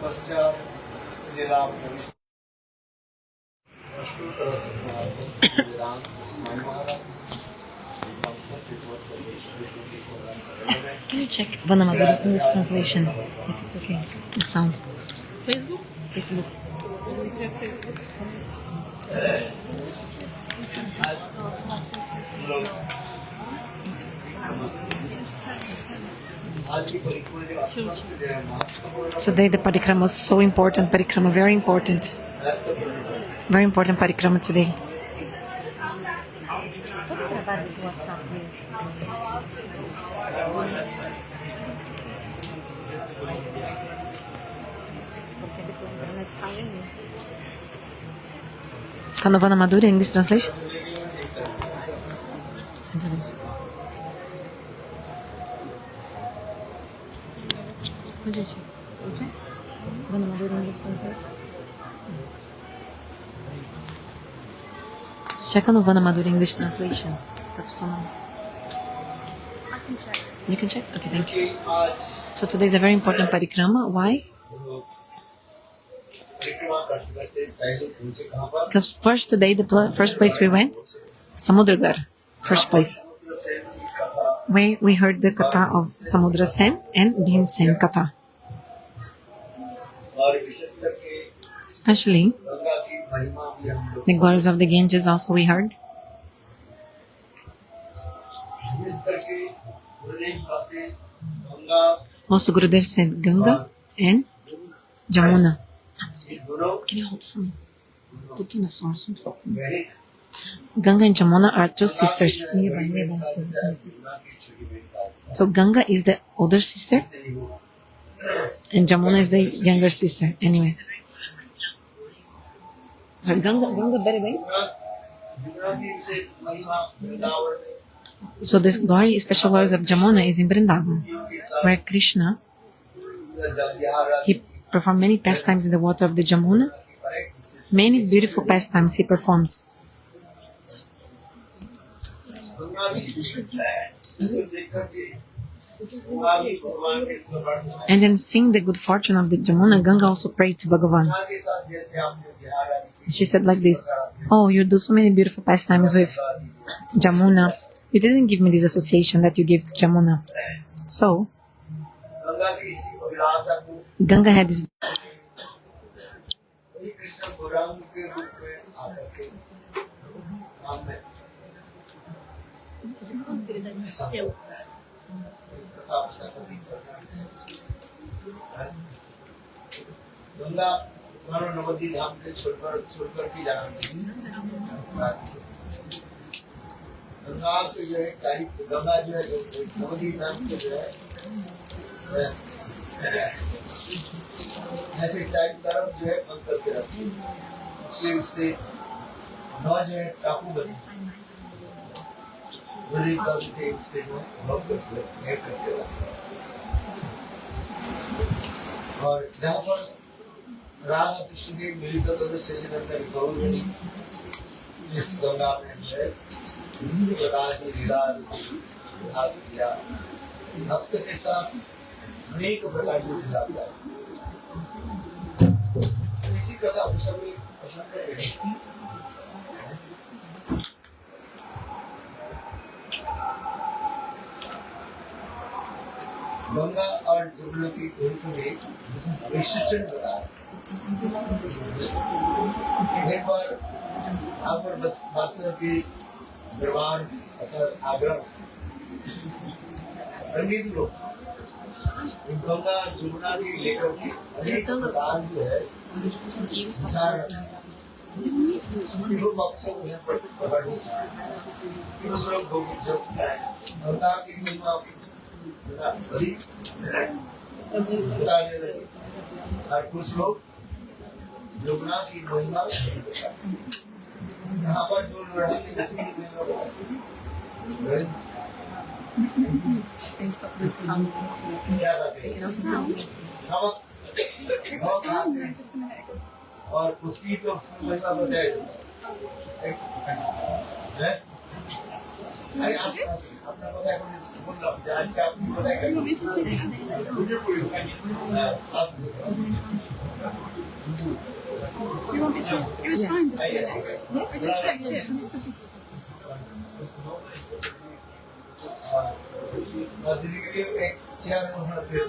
Can you check Vanamaduri English translation? If it's okay. The sound. Facebook? Facebook. Today the parikrama was so important. Parikrama, very important. Very important parikrama today. Tá no Vanamaduri English translation? Sim, sim. Gente, oce? Vanamaduri English translation? Checa no Vanamaduri English translation. Está funcionando. I can check. You can check? Okay, thank you. So today is a very important parikrama. Why? Because first today, the first place we went, Samudragar, first place, where we heard the katha of Samudra Sen and Bhim Sen katha. Especially the glories of the Ganges also we heard. Also Gurudev said Ganga and Jamuna. Can you hold for me? Put on the floor. Ganga and Jamuna are two sisters. So Ganga is the older sister and Jamuna is the younger sister. Anyway. So Ganga very well. So this glory, special glories of Jamuna is in Vrindavan, where Krishna, he performed many pastimes in the water of the Jamuna. Many beautiful pastimes he performed. And then seeing the good fortune of the Jamuna, Ganga also prayed to Bhagavan. She said like this, "Oh, you do so many beautiful pastimes with Jamuna. You didn't give me this association that you gave to Jamuna." So, Ganga had this. Ganga मानो नवद्वीप धाम के छोड़कर की जाना गंगा के जो है गंगा जो है नवद्वीप धाम के जो है ऐसे चारों तरफ जो है बंद करके रखी इसलिए उससे नौ जो है टापू बने बड़ी करके उसके जो ब्लॉक करके रखे और जहाँ पर राधा कृष्ण के मिलित होकर सेशन अंदर गौरवनी इस गंगा में है विभिन्न प्रकार की लीला विकास किया भक्त के साथ अनेक प्रकार से लीला किया इसी कथा हम सभी पसंद करते हैं गंगा और जमुना की गोद में विसर्जन हो रहा है एक बार आप पर बादशाह के दरबार अथवा आगरा पंडित लोग गंगा जमुना की लेकर के अनेक प्रकार जो है मकसद गंगा की महिमा बताने लगे और कुछ लोग यमुना की महिमा यहाँ पर जो लड़ाई और उसकी तो महिमा बताया अरे अपना पता है कौन बोल रहा हूँ आज का आपको पता है You want me to sit next to you? You want me to? It was fine just sit next. I just checked it. और दीदी के लिए एक चेयर होना फिर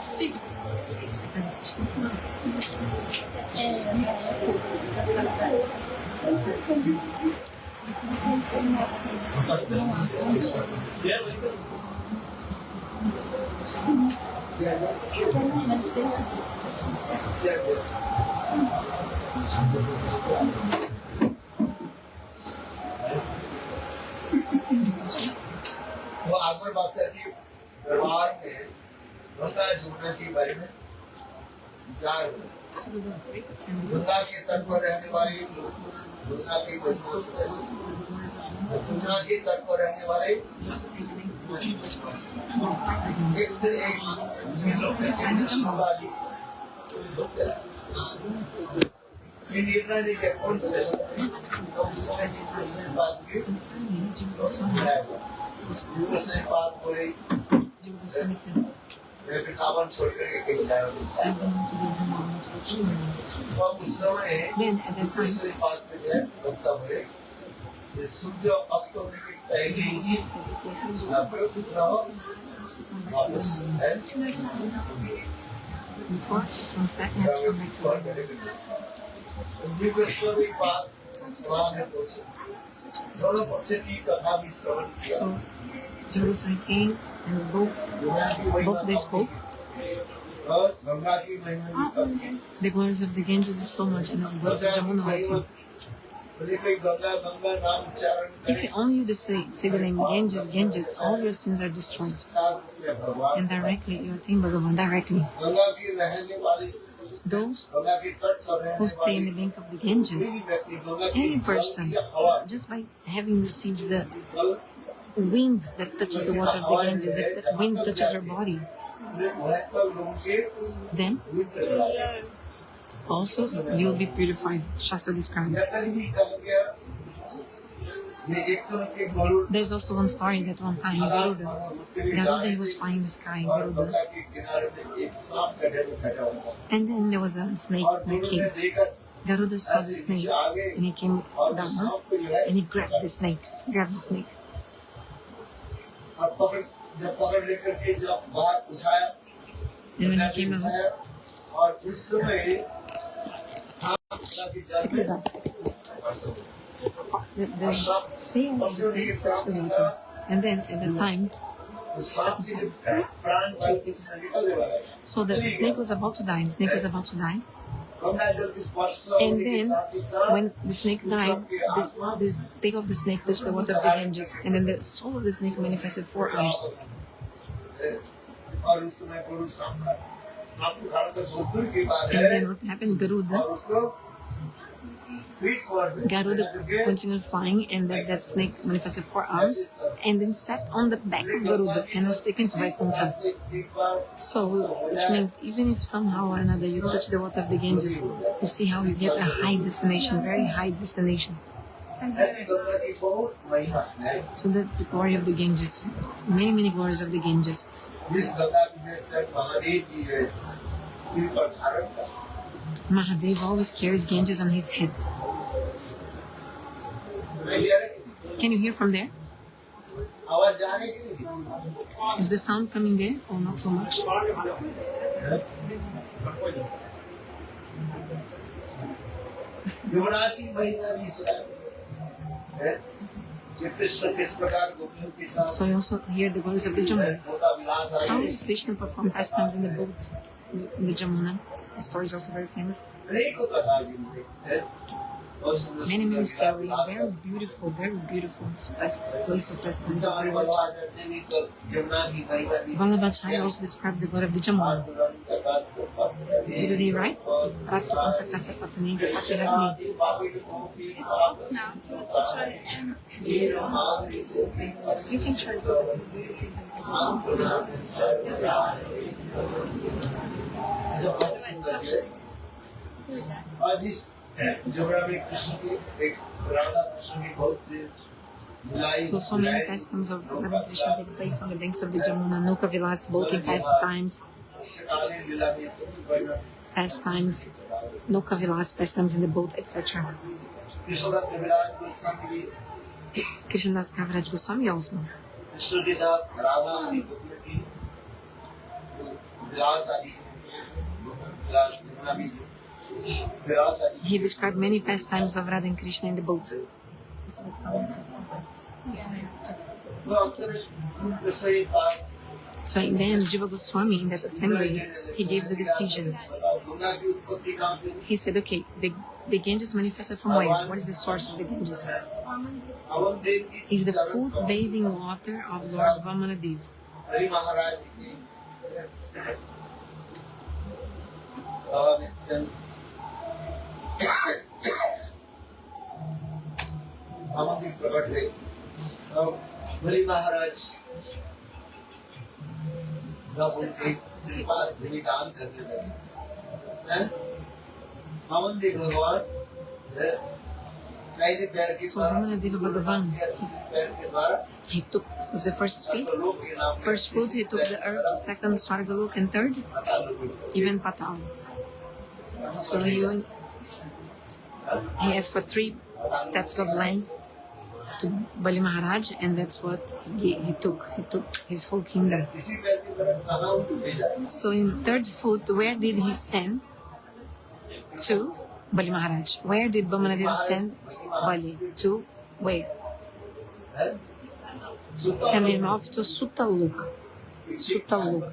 Speak. वो आगमन बादशाह की दरबार में गंगा जमुना के बारे में जा रहे हैं। So there's a great assembly. Ganga के तट पर रहने वाले गंगा के गंगा के तट पर रहने वाले एक से एक लोग निर्णय नहीं किया कौन से समय जिस बात की उसने बात बोली मैं किताबन छोड़ करके कहीं जाया उस समय Then at that time, दूसरी बात पे है बच्चा बोले ये सूर्य अस्त होने की पहले ही आपको कितना हो वापस है before sunset, I have to come back to Lagos. उनकी सभी बात वहाँ में पहुँचे दोनों पक्ष की कथा भी श्रवण किया So Jerusalem came and both they spoke. और गंगा की महिमा भी कहा The glories of the Ganges is so much, and the glories of Jamuna also. बोले कोई गंगा गंगा नाम उच्चारण If करे you only you say the name Ganges, Ganges, all your sins are destroyed. साथ में भगवान And directly, you attain Bhagavan directly. Ganga की रहने वाली Those गंगा की तट पर रहने who stay in the वाली bank of the Ganges, कोई व्यक्ति गंगा की any person, just by having received the winds that touches the water of the Ganges, if that wind touches your body, लोगों के then मित्र बनाए also you will be purified. Shastra describes. भी कह गया ये एक समय के Garuda There's also one story that one time Garuda he was flying in the sky, Garuda, Ganga के किनारे में एक सांप गड्ढे में बैठा हुआ था and then there was a snake और that गुरु ने came. देखा Garuda saw the snake and he came और down सांप को जो है and he grabbed the snake. और जब पकड़ लेकर के जब बाहर उठाया And when he came out, और उस समय सांप की जान में the tail of the snake touched the water. And then at the time, सांप की प्राण वायु से निकलने वाला है so the snake was about to die. The snake was about to die. Ganga जल के स्पर्श And होने के then साथ ही साथ when the snake died, the tail of the snake touched the water of the Ganges. And then the soul of the snake manifested 4 arms. और उस समय गुरु सांप का आपको खाना तो बहुत दूर की बात And है then what happened, और उसको Garuda continued flying, and then that snake manifested 4 arms, and then sat on the back of Garuda and was taken to Vaikuntha. So, which means even if somehow or another you touch the water of the Ganges, you see how you get a high destination, very high destination. ऐसी गंगा की बहुत महिमा है So that's the glory of the Ganges. Many glories of the Ganges. इस गंगा में से महादेव जी है सिर पर धारण कर Mahadev always carries Ganges on his head. Can you hear from there? आवाज जा रही है कि नहीं Is the sound coming there or not so much? युवराज की महिमा भी सुना है कि कृष्ण किस प्रकार गोपियों के साथ So you also hear the glories of the Jamuna. होता विलास How आए Krishna performed pastimes in the boat, in the Jamuna. The story is also very famous. अनेकों कथा जिनके हैं और सुंदर Many सुंदर stories, Vilas very beautiful, this place of pastimes of हमारे the world. वल्लभाचार्य जी तो यमुना की महिमा भी Vallabhacharya also described the glory of the Jamuna. What did he write? Ratu Antakasa Patani Gopachiragni. You can try to ऐसा बहुत सुंदर है। और जिस जमुना में कृष्ण की एक राधा कृष्ण की बहुत So many pastimes of Radha Krishna take place on the banks of the Jamuna, Nuka Vilas, boating pastimes, Nuka Vilas pastimes in the boat, etc. Krishnadas Kaviraj Goswami also. He described many pastimes of Radha and Krishna in the boat. So in the end, Jiva Goswami, in that assembly, he gave the decision. He said, okay, the Ganges manifested from where? What is the source of the Ganges? Is the food bathing water of Lord Vamanadev. बलि महाराज जब उनके पास बलिदान करने लगे, हमन देख भगवान So Vamanadeva Bhagavan, he took with the first feet, first fruit he took the earth, second Swargalok, and third even Patal. So he asked for 3 steps of land to Bali Maharaj, and that's what he took. He took his whole kingdom. So in third foot, where did he send to Bali Maharaj? Where did Vamanadeva send Bali to? Where? Send him off to Sutaluk. Sutaluk.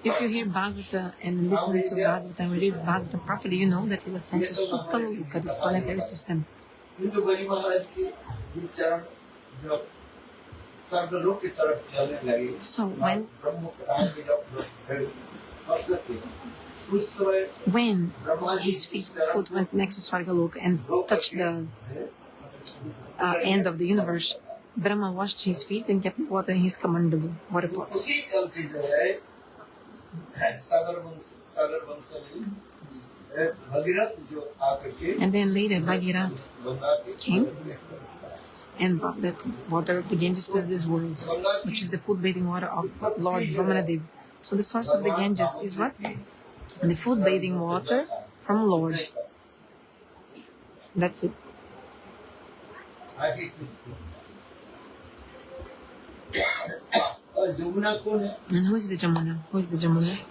If you hear Bhagavata and listen to Bhagavata and read Bhagavata properly, you know that he was sent to Sutaluk, this planetary system. So when his foot went next to Swargalok and touched the end of the universe, Brahma washed his feet and kept water in his kamandalu, water pots. And then later Bhagirath came and brought that water of the Ganges to this world, which is the food bathing water of Lord Vamanadev. So the source of the Ganges is what? The food bathing water from Lord. That's it. And who is the Jamuna? Who is the Jamuna?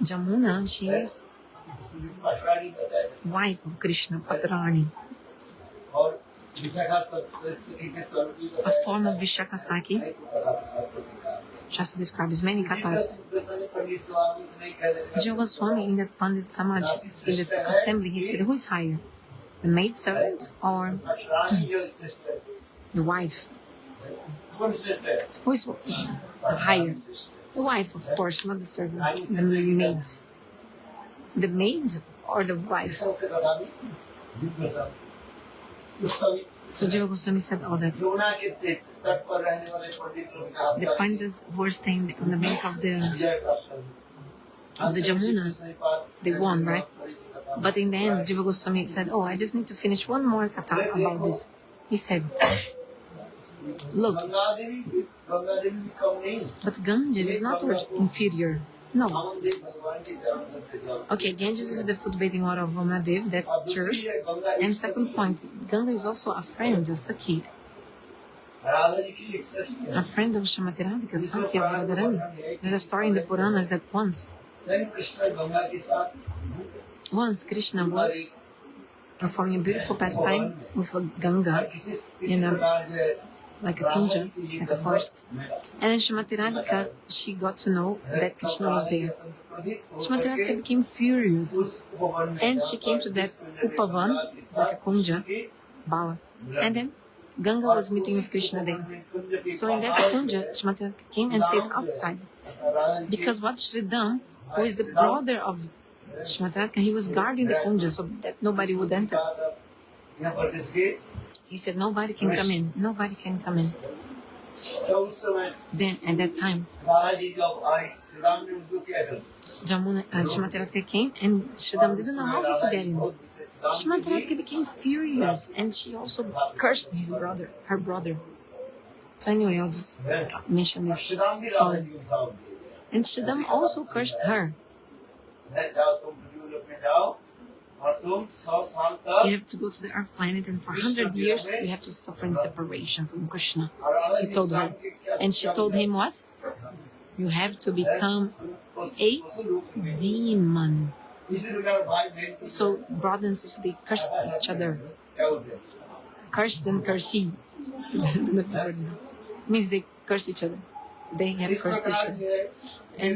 Jamuna, she is wife of Krishna, Patrani. A form of Vishakasaki. Shastra describes many kathas. Jiva Goswami in that Pandit Samaj, in this assembly, he said, who is higher? The maid servant or the wife? Who is higher? The wife, of course, not the servant, the maid. The maid or the wife? So Jiva Goswami said all that. The Pandits who were staying on the bank of the Jamuna, they won, right? But in the end, Jiva Goswami said, oh, I just need to finish one more katha about this. He said, look, but Ganges is not inferior. No. Okay, Ganges is the food bathing water of Vamanadev, that's true. And second point, Ganga is also a friend, a Sakhi. A friend of Srimati Radhika, Sakhi of Radharani. There's a story in the Puranas that once Krishna was performing a beautiful pastime with a Ganga in like a kunja, like a forest. And then Srimati Radhika, she got to know that Krishna was there. Srimati Radhika became furious and she came to that upavan, like a kunja, bower. And then Ganga was meeting with Krishna there. So in that kunja, Srimati Radhika came and stayed outside. Because what Shridham, who is the brother of Srimati Radhika, he was guarding the kunja so that nobody would enter. He said, nobody can come in. Nobody can come in. तो उस समय Then at that time, Radha ji जब आई श्री राम ने उनको क्या कर Jamuna and Shrimati Radhika came, and Sridham didn't know how to get in. Shrimati Radhika became furious, and she also cursed her brother. So anyway, I'll just mention this Shri Ram भी Radha story. जी को साथ दिए And Sridham also cursed her. जाओ तुम पृथ्वी लोक में जाओ और तुम 100 साल तक You have to go to the earth planet, and for 100 years you have to suffer in separation from Krishna. और Radha He ji told her. Shri Ram के क्या And she told him what? You have to become a demon. इसी प्रकार भाई बहन को So brother and sister, they cursed each other. क्या होते हैं Cursed and cursee. Means they curse each other. They have इस cursed each प्रकार other. जो है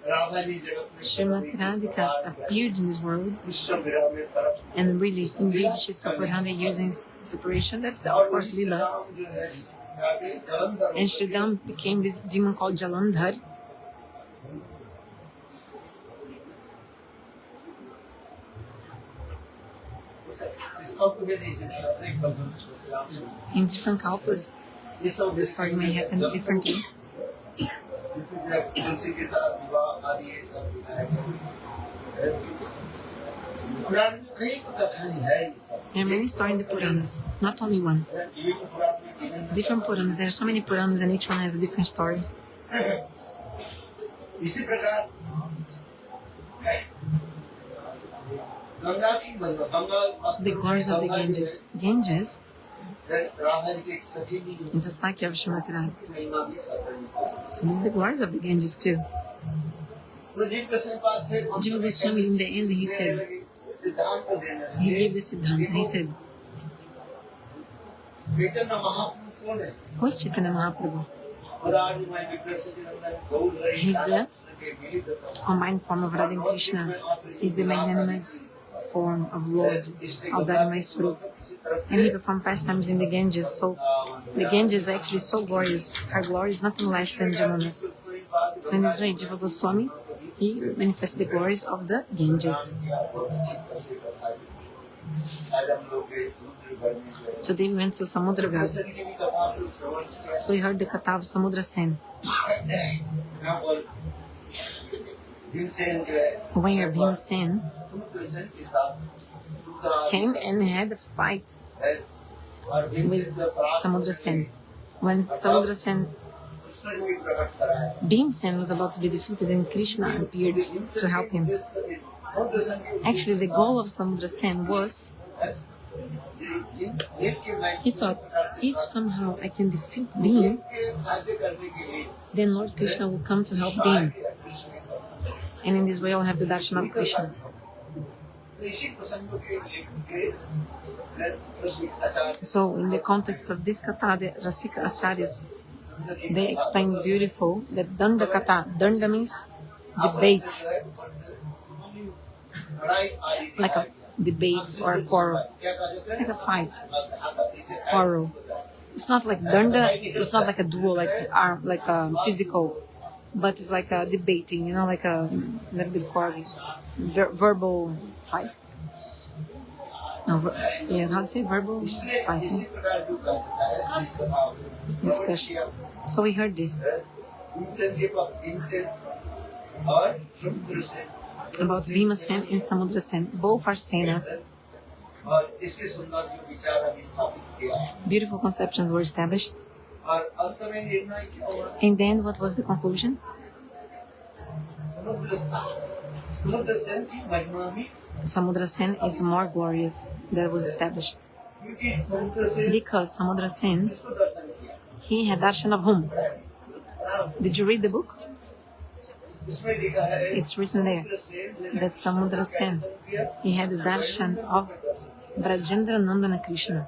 राधा जी जगत में Srimati Radhika appeared in this world, Krishna विरह में परम and really, indeed, she suffered 100 years in separation. That's the, और of course, Shri Leela. Ram जो है आगे Jalandhar And Sridham became this demon called Jalandhar. इसका को भी नहीं सकता In different kalpas, ये सब the story may happen differently. जैसे तुलसी के साथ विवाह आदि ये सब दिखाया गया पुराण में कई कथाएं हैं ये सब There are many stories in the Puranas, not only one. ये तो पुराण में Different Puranas. There are so many Puranas, and each one has a different story. इसी प्रकार गंगा की महिमा Ganga So the glories of the Ganges. Ganges Radha ji की एक सखी भी is a Sakya of Srimati Radhika. महिमा भी सब So this is the glories of the Ganges too. मुझे प्रश्न बात है Jiva Goswami, in the end, he said, सिद्धांत देना he gave the Siddhanta. He said, Chaitanya Mahaprabhu कौन है who is Chaitanya Mahaprabhu? और आज मैं विग्रह से जन्म गौर हरि He's the के मिलित combined form of Radha and Krishna. He's the magnanimous form of Lord Audarimai Swarup. And he performed pastimes in the Ganges. So the Ganges are actually so glorious. Her glory is nothing less than Jamuna's. So in this way, Jiva Goswami, he manifests the glories of the Ganges. आज हम लोग गए समुद्र भर में गए Today we went to Samudra Ghat. दर्शन की भी कथा से श्रवण किया So we heard the Katha of Samudra Sen. यहाँ पर भीमसेन जो है Where Bhimsen भीमसेन के साथ came and had a fight है और भीमसेन का प्राप्त Samudra Sen. When Samudra Sen, Krishna को भी प्रकट कराया Bhimsen was about to be defeated, and Krishna appeared to help him. Actually, the goal of Samudra Sen was, he thought, if somehow I can defeat Bhim, then Lord Krishna will come to help Bhim. And in this way, I'll have the darshan of Krishna. So, in the context of this katha, the Rasika Acharyas, they explain beautiful that Danda Katha, Danda means debate, like a debate or a quarrel, like a fight, quarrel. It's not like Danda, it's not like a duel, like a physical, but it's like a debating, like a little bit quarrel, verbal fight. No, how to say verbal fight? Discussion. So we heard this about Bhima Sen and Samudra Sen. Both are Senas. Beautiful conceptions were established. And then what was the conclusion? Samudra Sen is more glorious. That was established. Because Samudra Sen, he had darshan of whom? Did you read the book? It's written there that Samudra Sen, he had the darshan of Brajendra Nandana Krishna.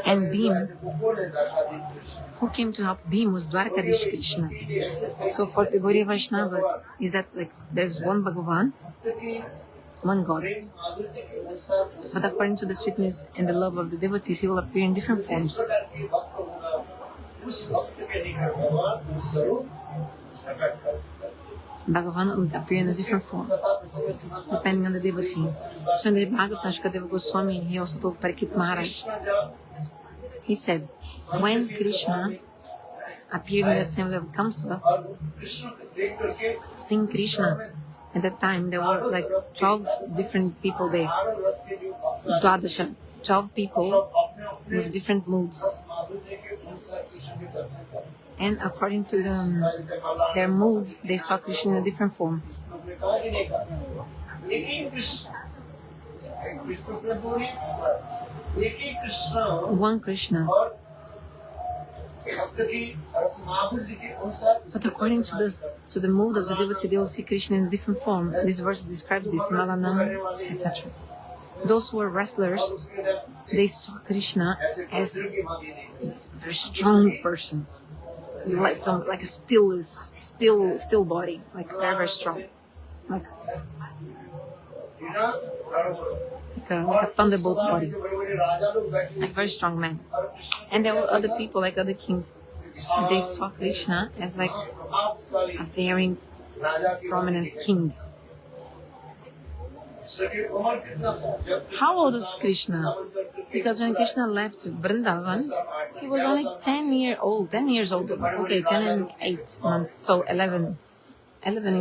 And Bhim, who came to help Bhim, was Dwarkadish Krishna. So for the Gaudiya Vaishnavas, is that like there's one Bhagavan, one God. But according to the sweetness and the love of the devotees, he will appear in different forms. Bhagavan will appear in a different form, depending on the devotee. So in the Bhagavata, Shukadeva Goswami, he also told Parikit Maharaj He said, when Krishna appeared in the assembly of Kamsa, seeing Krishna, at that time there were like 12 different people there. Dwadasha, 12 people with different moods. And according to their moods, they saw Krishna in a different form. One Krishna. But according to the mood of the devotee, they will see Krishna in a different form. This verse describes this, Malanam, etc. Those who were wrestlers, they saw Krishna as a very strong person, like a still body, like very, very strong, like a thunderbolt body, like very strong man. And there were other people, like other kings. They saw Krishna as like a very prominent king. How old was Krishna? Because when Krishna left Vrindavan, he was only 10 years old. Okay, 10 and 8 months, so 11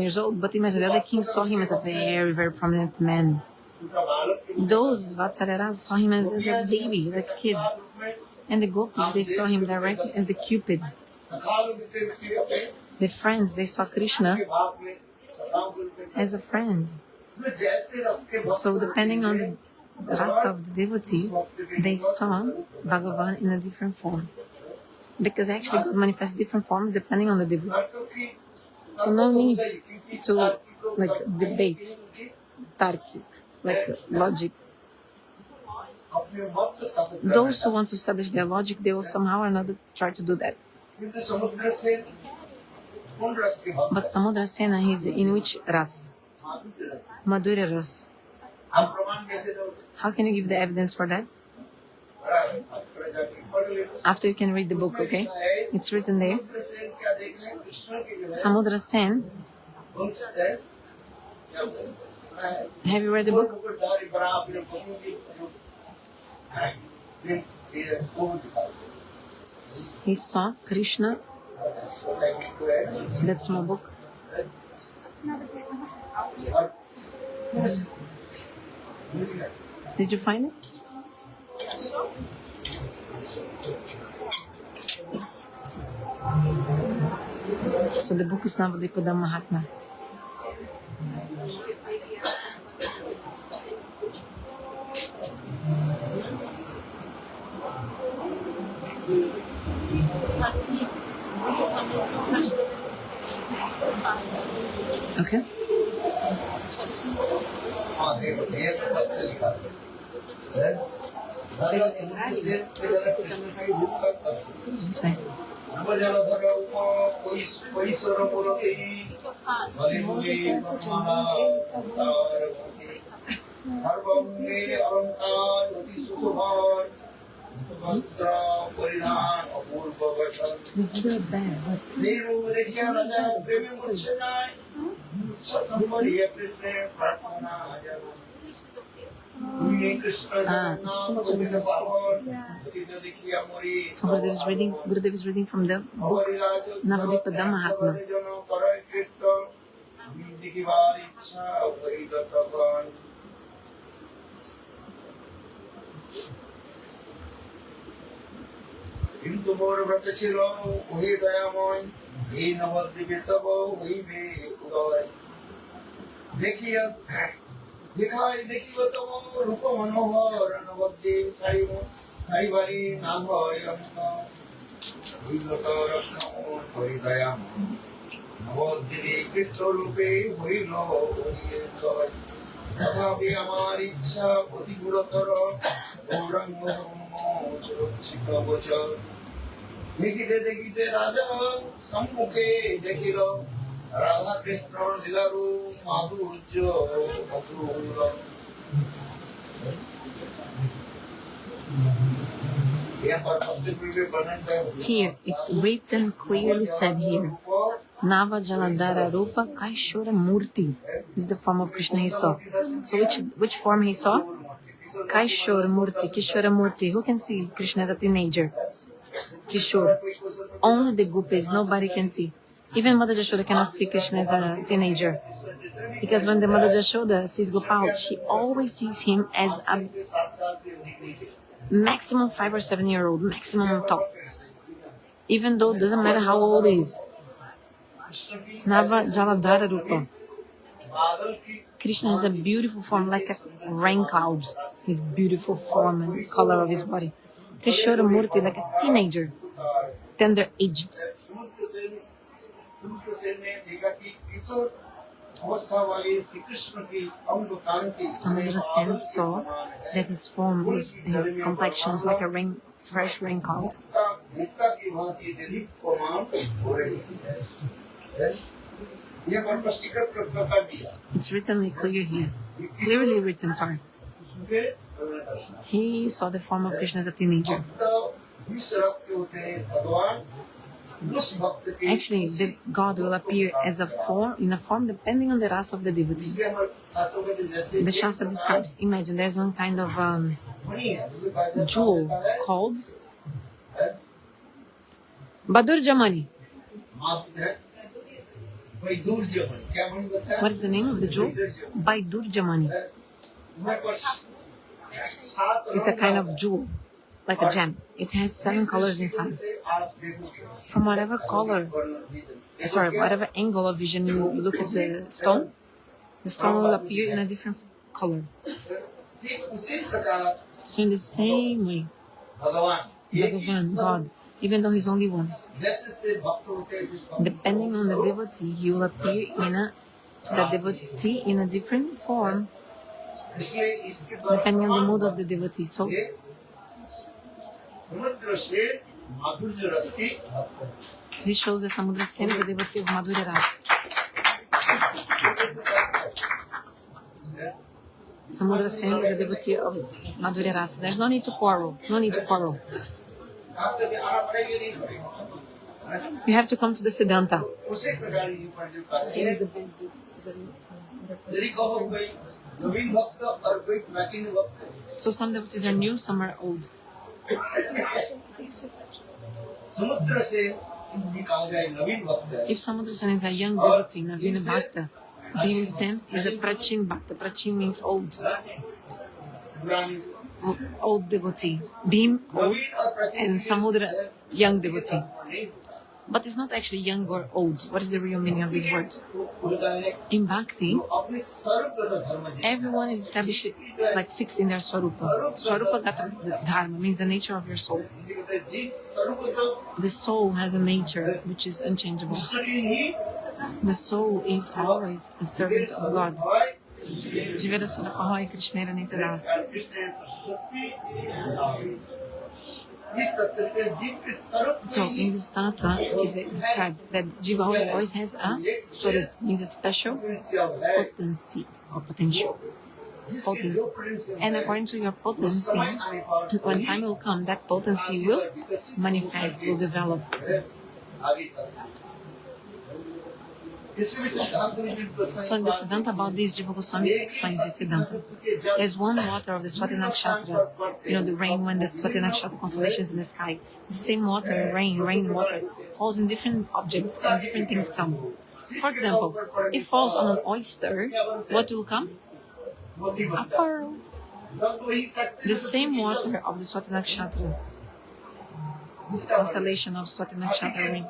years old. But imagine, the other kings saw him as a very, very prominent man. Those Vatsalas saw him as a baby, like a kid. And the gopis, they saw him directly as the Cupid. The friends, they saw Krishna as a friend. So depending on the rasa of the devotee, they saw Bhagavan in a different form. Because actually God manifests different forms depending on the devotee. So no need to debate, tarki, logic. Those who want to establish their logic, they will somehow or another try to do that. But Samudra Sena, he's in which ras? Madhurya ras. How can you give the evidence for that? After you can read the book, okay? It's written there. Samudra Sen. Have you read the book? He saw Krishna. That small book. Did you find it? So the book is Navadvipa Mahatma. Okay. Sorry. The video is bad. So Gurudev is reading from the book Navadvipa Mahatma. কিন্তু মোর ব্রত ছিল ওই দয়াময় এই নবদ্বীপে তব হইবে উদয় দেখিব তব রূপ মনোহর নবদ্বীপ শাড়িবাড়ি নাম হয় অন্ত হইল তো রক্ষণ হরি দয়াময় নবদ্বীপে কৃষ্ণ রূপে হইল উদয় তথাপি আমার ইচ্ছা প্রতিকূলতর গৌরাঙ্গ দেখিতে রাজা সম্মুখে দেখিল রাধা কৃষ্ণ লীলারু মাধুর্য মধুর। Here, it's written clearly said here. Nava Jaladhara Rupa Kaishora Murti is the form of Krishna he saw. So which form he saw? Kishore Murti. Who can see Krishna as a teenager? Kishore. Only the gopis, nobody can see. Even Mother Jashoda cannot see Krishna as a teenager. Because when the Mother Jashoda sees Gopal, she always sees him as a maximum 5 or 7-year-old, maximum on top. Even though it doesn't matter how old he is. Nava Jaladhara Rupa. Krishna has a beautiful form, like a rain cloud. His beautiful form and color of his body. Kishore Murti, like a teenager, tender-aged. Samudra Sen saw that his form was, his complexion was like a fresh rain cloud. It's written clear here. Clearly written, sorry. He saw the form of Krishna as a teenager. Actually, the God will appear as in a form depending on the rasa of the devotee. The Shastra describes, imagine there's one kind of jewel called Badurja money. What is the name of the jewel? Baidurja money. It's a kind of jewel, like a gem. It has 7 colors inside. From whatever whatever angle of vision you look at the stone will appear in a different color. So in the same way, Bhagavan, God, even though He's only one, depending on the devotee, He will appear to the devotee in a different form, depending on the mood of the devotee. So, this shows that Samudra Sen is a devotee of Madhurya Ras. Samudra Sen is a devotee of Madhurya Ras. There's no need to quarrel. No need to quarrel. You have to come to the Siddhanta. So some devotees are new, some are old. If Samudra Sen is a young devotee, Navina Bhakta, Bhim Sen is a Prachin Bhakta. Prachin means old. Old devotee. Bhim, old, and Samudra, young devotee. But it's not actually young or old. What is the real meaning of this word? In Bhakti, everyone is established, like fixed in their Swarupa. Swarupa Gata Dharma means the nature of your soul. The soul has a nature which is unchangeable. The soul is always a servant of God. Jivera Surapahoy Krishnera Nitadasa. So in this tattva is described that Jiva always has a swarup, means a special potency or potential. It's potency. And according to your potency, when time will come, that potency will manifest, will develop. So in the Siddhanta about this, Jiva Goswami explains the Siddhanta. There's one water of the Swati Nakshatra, the rain when the Swati Nakshatra constellations in the sky. The same water, rain, water, falls in different objects and different things come. For example, if it falls on an oyster, what will come? A pearl. The same water of the Swati Nakshatra, constellation of Swati Nakshatra rain.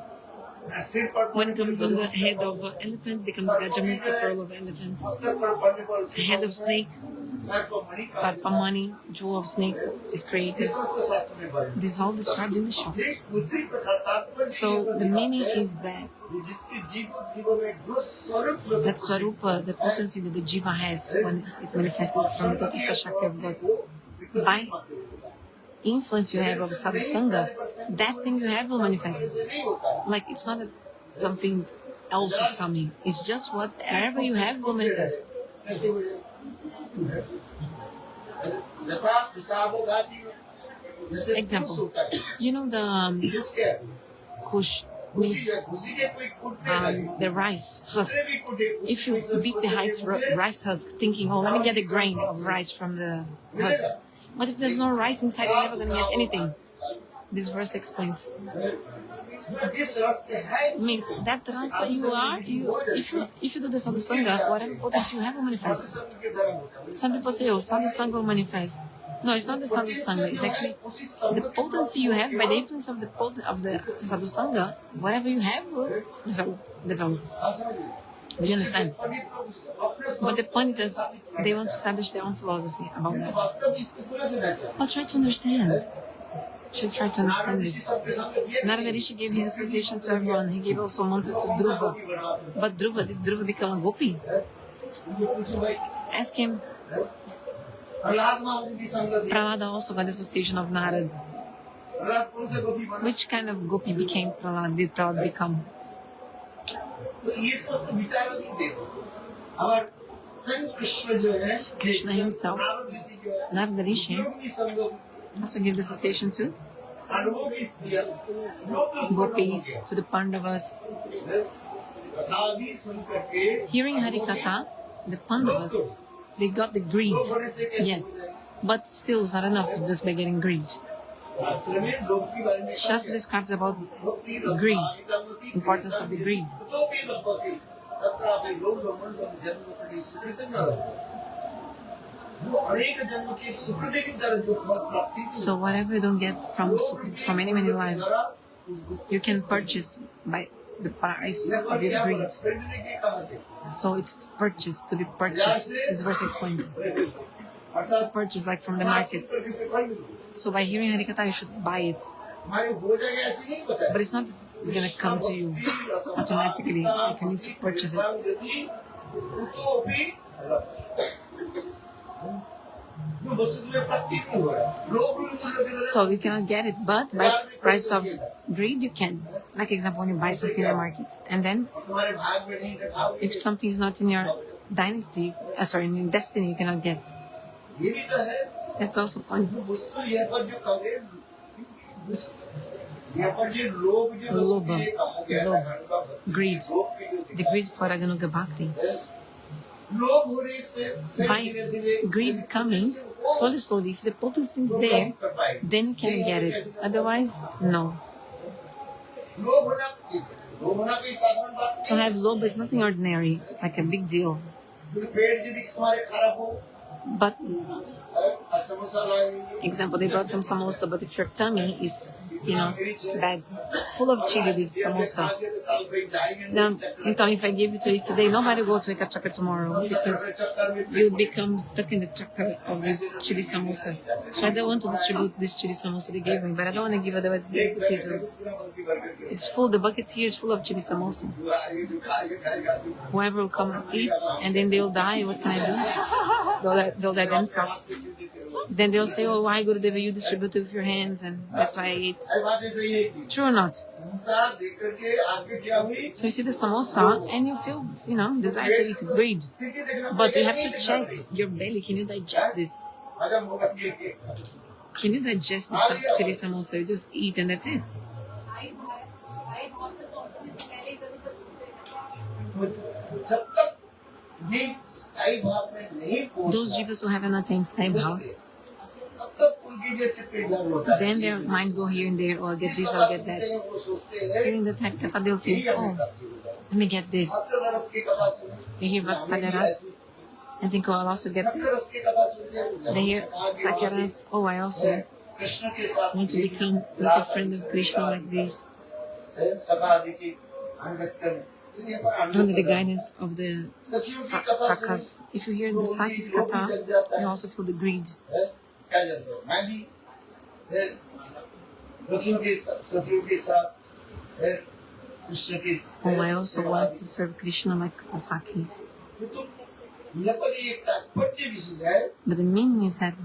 When it comes on the head of an elephant, becomes Gajamukta, pearl of elephant. The head of snake, Sarpamani, jewel of snake, is created. This is all described in the Shastra. So the meaning is that Swarupa, the potency that the Jiva has when it manifested from the Tatastha Shakti of God, by influence you have of sadhu sangha, that thing you have will manifest. Like it's not that something else is coming. It's just whatever you have will manifest. Example, the Kush means the rice husk. If you beat the rice husk thinking, oh, let me get a grain of rice from the husk. But if there's no rice inside, you're never going to get anything. This verse explains. Means that rasa you are, if you do the sadhu sangha, whatever potency you have will manifest. Some people say, oh, sadhu sangha will manifest. No, it's not the sadhu sangha. It's actually the potency you have by the influence of the sadhu sangha. Whatever you have will develop. Do you understand? But the Panditas, they want to establish their own philosophy about that. But try to understand. Should try to understand this. Narada Rishi gave his association to everyone. He gave also mantra to Dhruva. But did Dhruva become a gopi? Ask him. Prahlada also got the association of Narad. Which kind of gopi did Prahlada become? Krishna himself, Narada Rishi, also gave the association to gopis, to the Pandavas. Hearing Hari-katha, the Pandavas, they got the greed, yes, but still it's not enough just by getting greed. Shastra describes about greed, importance of the greed. So whatever you don't get from many lives, you can purchase by the price of your greed. So it's to be purchased. This verse explains. To purchase like from the market. So by hearing Hari-katha, you should buy it. But it's not that it's going to come to you automatically. Like you need to purchase it. So you cannot get it, but by price of greed you can. Like example, when you buy something in the market, and then if something is not in your dynasty, in your destiny, you cannot get. That's also point. Loba, greed, the greed for Raganuga Bhakti. By greed coming, slowly, if the potency is there, then you can get it. Otherwise, no. To have loba is nothing ordinary. It's like a big deal. But, example, they brought some samosa, but if your tummy is, bad, full of chili, this samosa. Now, if I give it to eat today, nobody will go to Eka Chakra tomorrow because you'll become stuck in the chakra of this chili samosa. So I don't want to distribute this chili samosa they gave me, but I don't want to give otherwise it's full, the bucket here is full of chili samosa. Whoever will come eat and then they'll die, what can I do? They'll die themselves. Then they'll say, oh, why Gurudeva, you distribute with your hands and that's why I ate. True or not? So you see the samosa and you feel, desire to eat, greed. But you have to check your belly. Can you digest this? Can you digest this chili samosa? You just eat and that's it. Those jivas who haven't attained sthayi bhav, then their mind go here and there, or I'll get this, I'll get that. Hearing the Hari-katha, they'll think, oh, let me get this. They hear Vatsalyaras and think, oh, I'll also get that. They hear Sakyaras, oh, I also want to become like a friend of Krishna like this. Under the guidance of the Sakhas. If you hear the Sakis Katha, you also feel the greed. Oh, I also want to serve Krishna like the Sakis. But the meaning is that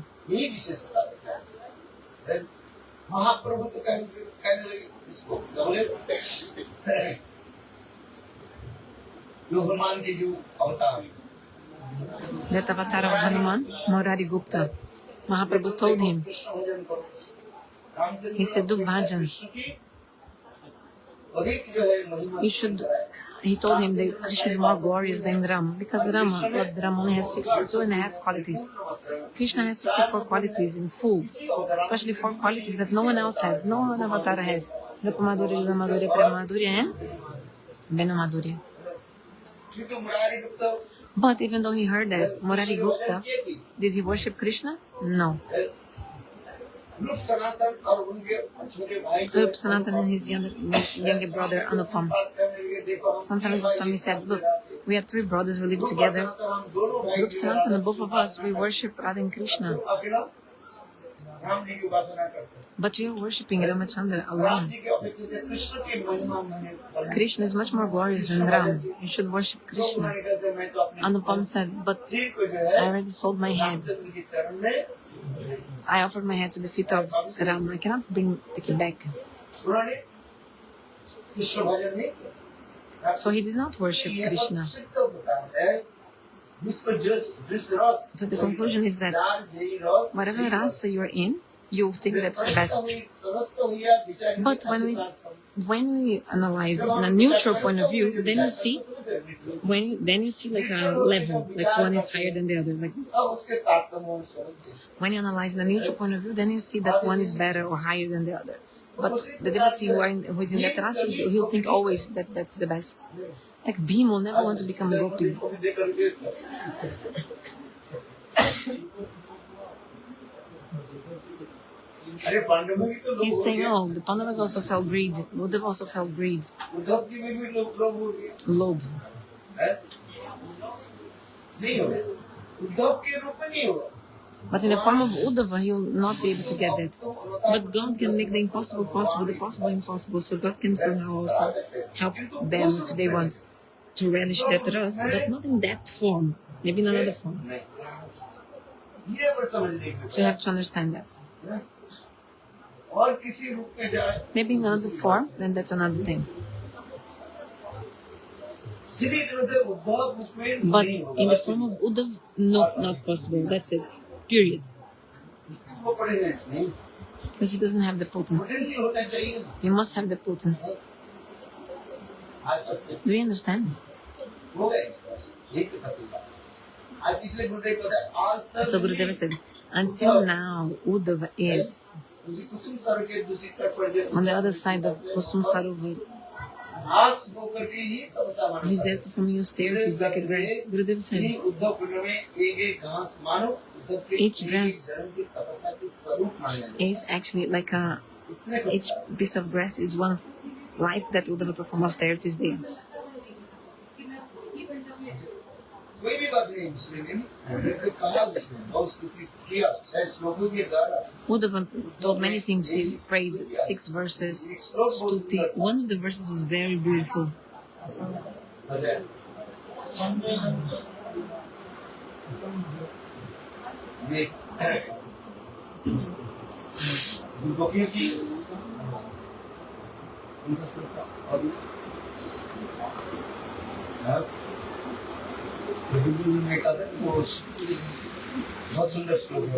that avatar of Hanuman, Murari Gupta, Mahaprabhu told him, he said, do bhajan. अधिक जो है महिमा You should. He told him that Krishna is more glorious than Rama because Lord Rama only has 62.5 qualities. Krishna has 64 qualities in full, especially 4 qualities that no one else has, no one avatar has. Rupa Madhurya, Lila Madhurya, Prema Madhurya, and Venu Madhurya. क्योंकि Murari Gupta But even though he heard that, Murari Gupta, did he worship Krishna? No. रूप सनातन और उनके छोटे भाई Rup Sanatan and his younger brother Anupam. Sanatana Goswami said, look, we are 3 brothers, we live together. हम दोनों भाई Rup Sanatana, both of us, we worship Radha and Krishna. अकेला राम जी की उपासना करते हैं But we are worshipping Ramachandra Ram alone. जी के अपेक्षा कृष्ण की महिमा मैंने Krishna is much more glorious than Ram. You should worship Krishna. मैं तो अपने Anupam said, but सिर को जो है I already sold my head. Ramchandra के चरण में I offered my head to the feet of Ram. I cannot take it back. उन्होंने कृष्ण भजन में So he did not worship Krishna. सिद्ध होता है जिसको जिस रस So the conclusion is that whatever rasa you're in, you think that's the best. But when we analyze in a neutral point of view, then you see like a level, like one is higher than the other, like this. When you analyze in a neutral point of view, then you see that one is better or higher than the other. But the devotee who is in that rasa, he'll think always that that's the best. Like Bhima will never want to become a gopi. He's saying, oh, the Pandavas also felt greed. Uddhava also felt greed. Lobe. But in the form of Uddhava, he will not be able to get that. But God can make the impossible possible, the possible impossible. So God can somehow also help them if they want to relish that rasa, but not in that form. Maybe in another form. So you have to understand that. Maybe in another form, then that's another thing. But in the form of Uddhav, no, not possible. That's it. Period. Because he doesn't have the potency. He must have the potency. Do you understand? So Gurudeva said, until now, Uddhava is on the other side of Kusum Sarovar. He's there performing austerities like a grass. Gurudeva said, each grass is actually like each piece of grass is one life that Uddhava perform austerities there. Uddhava told many things. He prayed 6 verses. Stuti. One of the verses was very beautiful.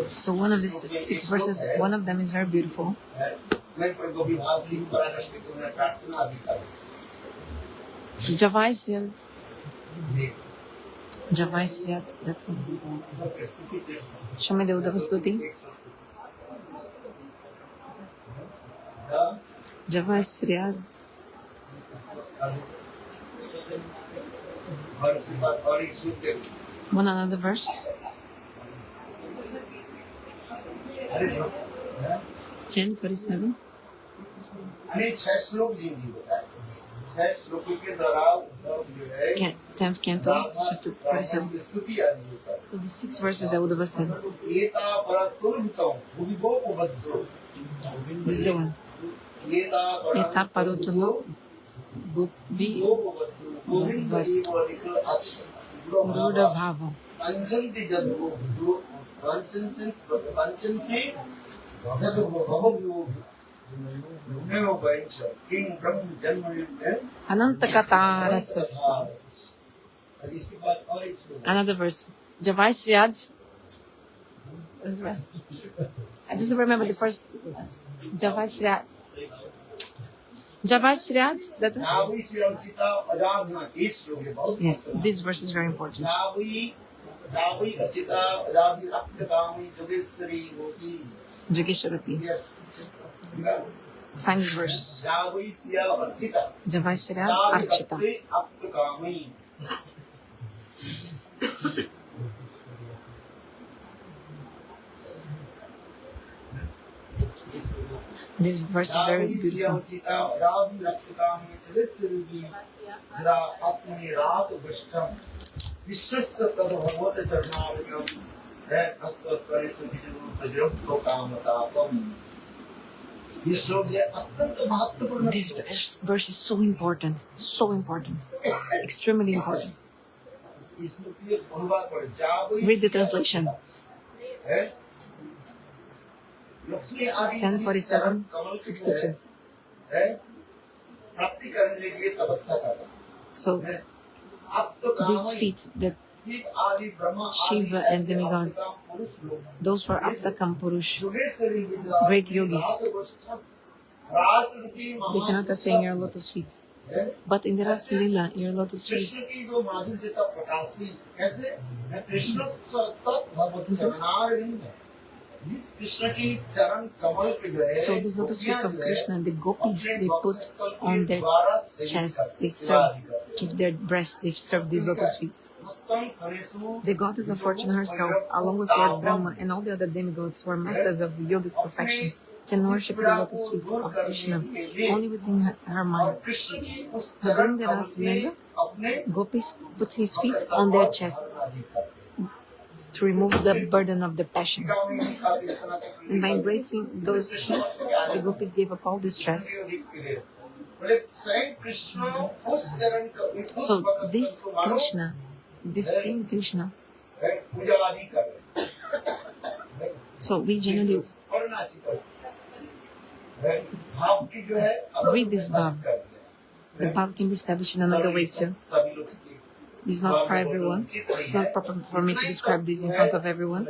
So one of these 6 verses, one of them is very beautiful. Javai Siyat. Javai Siyat. That one. Show me the Uddhava Stuti. Javai Siyat. One another verse. 10:47. Okay, 10th canto, chapter 47. So the 6 verses that Uddhava said. This is the one. Eta parotono gopi Ruda Bhava. Anantakata Rasasa. Another verse. Javai Sriyad. What's the rest? I just remember the first. Javai Sriyad. Javashriyat, that नाभि से अंकिता अजाभ्या इस श्लोक है बहुत yes, this verse is very important. नाभि नाभि अंकिता अजाभि रक्तकामी जोगेश्वरी गोपी Jogeshwarapi. Yes. Find this verse. नाभि से Ankita Javashriyat Archita. रक्तकामी This verse is very beautiful. This verse is so important, extremely important. Read the translation. 10:47-62. So these feet that Shiva and demigods, those were Aptakam Purush, great yogis, they cannot attain your lotus feet. But in the Rasa Lila, your lotus feet, so these lotus feet of Krishna, the gopis, they put on their chests, they served, with their breasts, they served these lotus feet. The goddess of fortune herself, along with Lord Brahma and all the other demigods who are masters of yogic perfection, can worship the lotus feet of Krishna only within her mind. So during the Rasa Lila, gopis put his feet on their chests to remove the burden of the passion. And by embracing those feet, the gopis gave up all distress. So this Krishna, this same Krishna, so we generally read this bhav. The bhav can be established in another way too. This is not for everyone. It's not proper for me to describe this in front of everyone.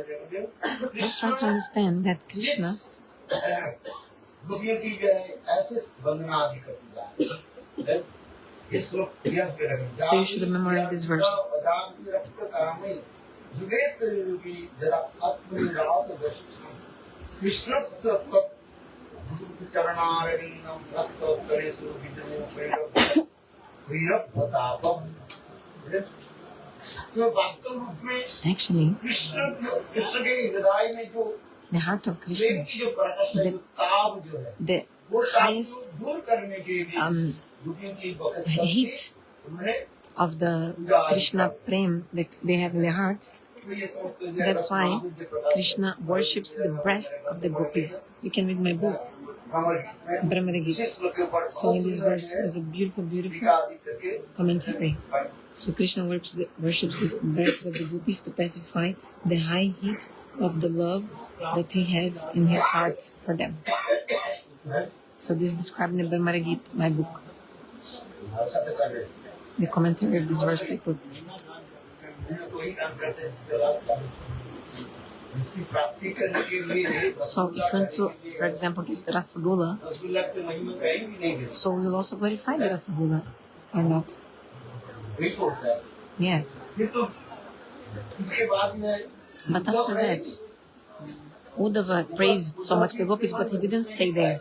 Let's try to understand that Krishna, so you should memorize this verse. Actually, the heart of Krishna, the highest heat of the Krishna Prem that they have in their heart, that's why Krishna worships the breast of the gopis. You can read my book, Brahmaragita. So in this verse, there's a beautiful, beautiful commentary. So Krishna worships this breast of the gopis to pacify the high heat of the love that he has in his heart for them. So this is described in the Brahmaragita, my book. The commentary of this verse I put. So if you want to, for example, get the Rasagula, so we will also verify the Rasagula or not. Yes. But after that, Uddhava praised so much the gopis, but he didn't stay there.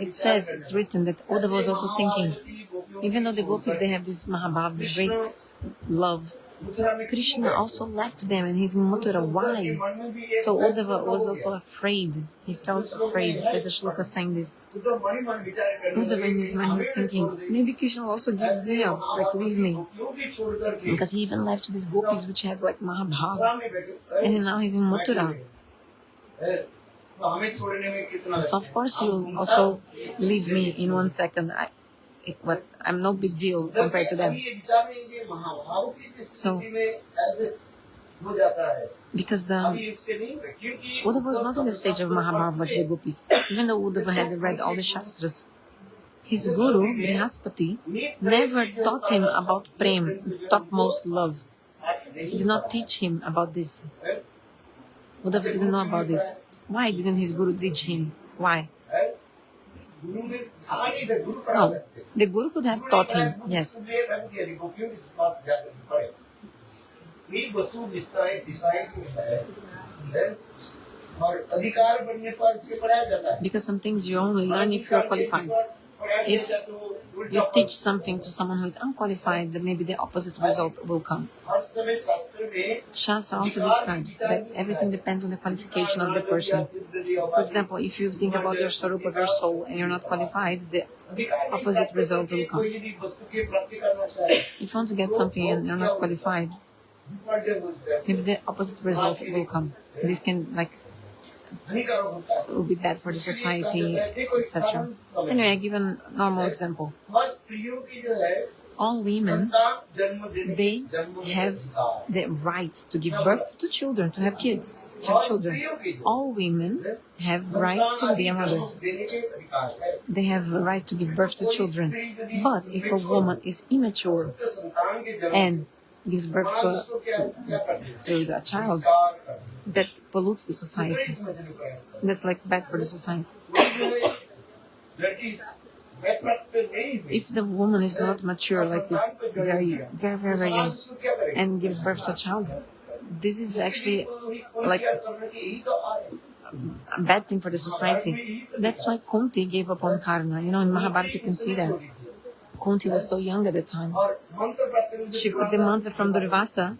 It says, it's written that Uddhava was also thinking, even though the gopis, they have this Mahabhav, this great love, Krishna also left them and he's in Mathura. Why? So Uddhava was also afraid. He felt afraid. There's a shloka saying this. Uddhava in his mind was thinking, maybe Krishna will also give me up, like leave me. Because he even left these gopis which have like Mahabhav. And now he's in Mathura. So of course you'll also leave me in 1 second. But I'm no big deal compared to them. So, because Uddhava was not in the stage of Mahabharata like the gopis. Even though Uddhava had read all the Shastras, his guru, Brihaspati, never taught him about Prem, the topmost love. He did not teach him about this. Uddhava didn't know about this. Why didn't his guru teach him? Why? गुरु ने था नहीं था, गुरु पढ़ा No, सकते। the guru could have taught him, yes. उसने रख दिया, गोपियों के पास जाकर पढ़े। ये वसु विस्तार दिशाएं है, और अधिकार बनने पर इसके पढ़ाया जाता है। Because some things you only learn if you are qualified. If you teach something to someone who is unqualified, then maybe the opposite result will come. हर समय शास्त्र में Shastra also describes that everything depends on the qualification of the person. For example, if you think about your swarup of your soul and you're not qualified, the opposite result will come. If you want to get something and you're not qualified, maybe the opposite result will come. This can will be bad for the society, etc. Anyway, I give a normal example. All women, they have the right to give birth to children, to have kids, have children. All women have right to be a mother. They have a right to give birth to children. But if a woman is immature and gives birth to a child, that pollutes the society. That's bad for the society. If the woman is not mature, like this, very, very, very, very young, and gives birth to a child, this is actually a bad thing for the society. That's why Kunti gave up on Karna. You know, in Mahabharata you can see that. Kunti was so young at the time. She got the mantra from Durvasa.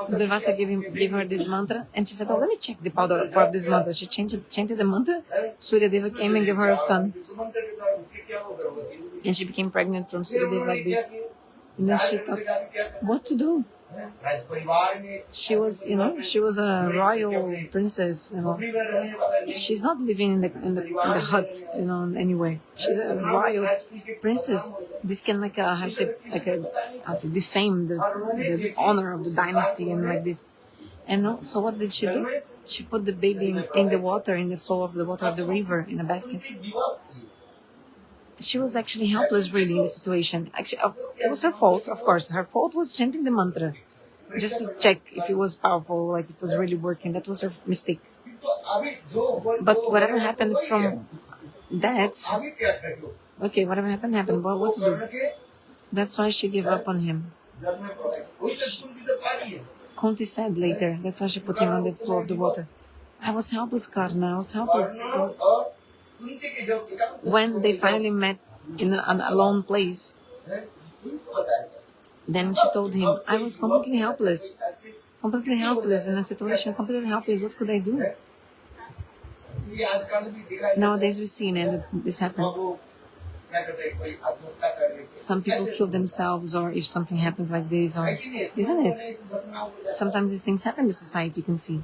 Durvasa gave her this mantra, and she said, "Oh, let me check the power of this mantra." She chanted the mantra. Suryadeva came and gave her a son, and she became pregnant from Suryadeva like this. And then she thought, what to do? She was a royal princess. She's not living in the hut, anyway. She's a royal princess. This can defame the honor of the dynasty and like this. And so what did she do? She put the baby in the water, in the flow of the water of the river, in a basket. She was actually helpless, really, in the situation. Actually, it was her fault, of course. Her fault was chanting the mantra, just to check if it was powerful, like it was really working. That was her mistake. But whatever happened from that, okay, whatever happened. But what to do? That's why she gave up on him. Kunti said later, that's why she put him on the floor of the water. I was helpless, Karna. I was helpless. When they finally met in an alone place, then she told him, I was completely helpless in a situation, completely helpless. What could I do? Nowadays we see that this happens. Some people kill themselves, or if something happens like this, or isn't it? Sometimes these things happen in society, you can see.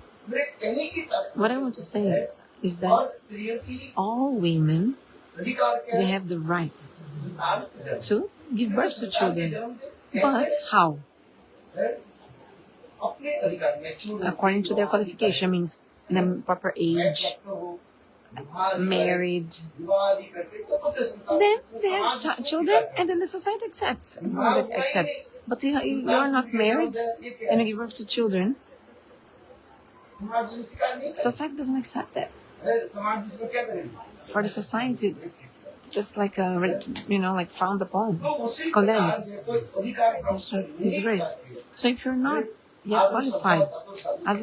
What I want to say is that all women, they have the right to give birth to children. But how? According to their qualification, means in a proper age, married. Then they have children, and then the society accepts. But if you are not married and you give birth to children, society doesn't accept that. For the society, that's like frowned upon, condemned, disgrace. So if you're not yet qualified, if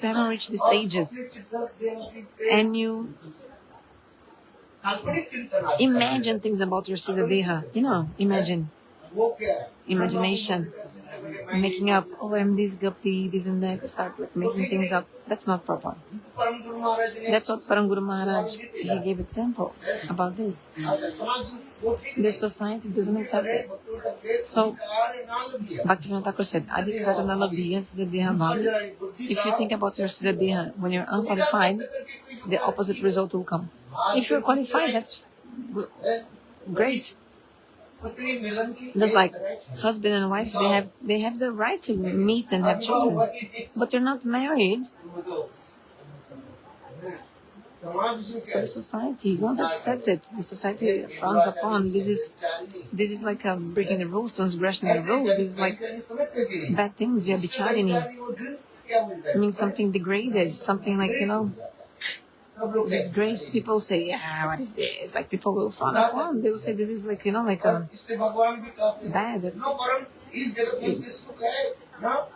you haven't reached the stages, and you imagine things about your Siddha Deha, imagination, making up, I'm this guppy, this and that, start making things up. That's not proper. That's what Param Guru Maharaj, he gave example about this. The society doesn't accept it. So, Bhaktivinoda Thakur said, Adhikara nalabhiya siddha deha bhavi. If you think about your siddha deha, when you're unqualified, the opposite result will come. If you're qualified, that's great. Just like husband and wife, they have the right to meet and have children, but they're not married. So the society won't accept it. The society frowns upon. This is like breaking the rules, transgressing the rules. This is like bad things. Vyabicharini. क्या मिलता है? It means something degraded, something like, सब लोग disgraced. People say, yeah, what is this? Like people will frown upon. They will say this is like, like और इससे भगवान भी कहते हैं bad. That's, ना परम इस जगत में भी सुख है ना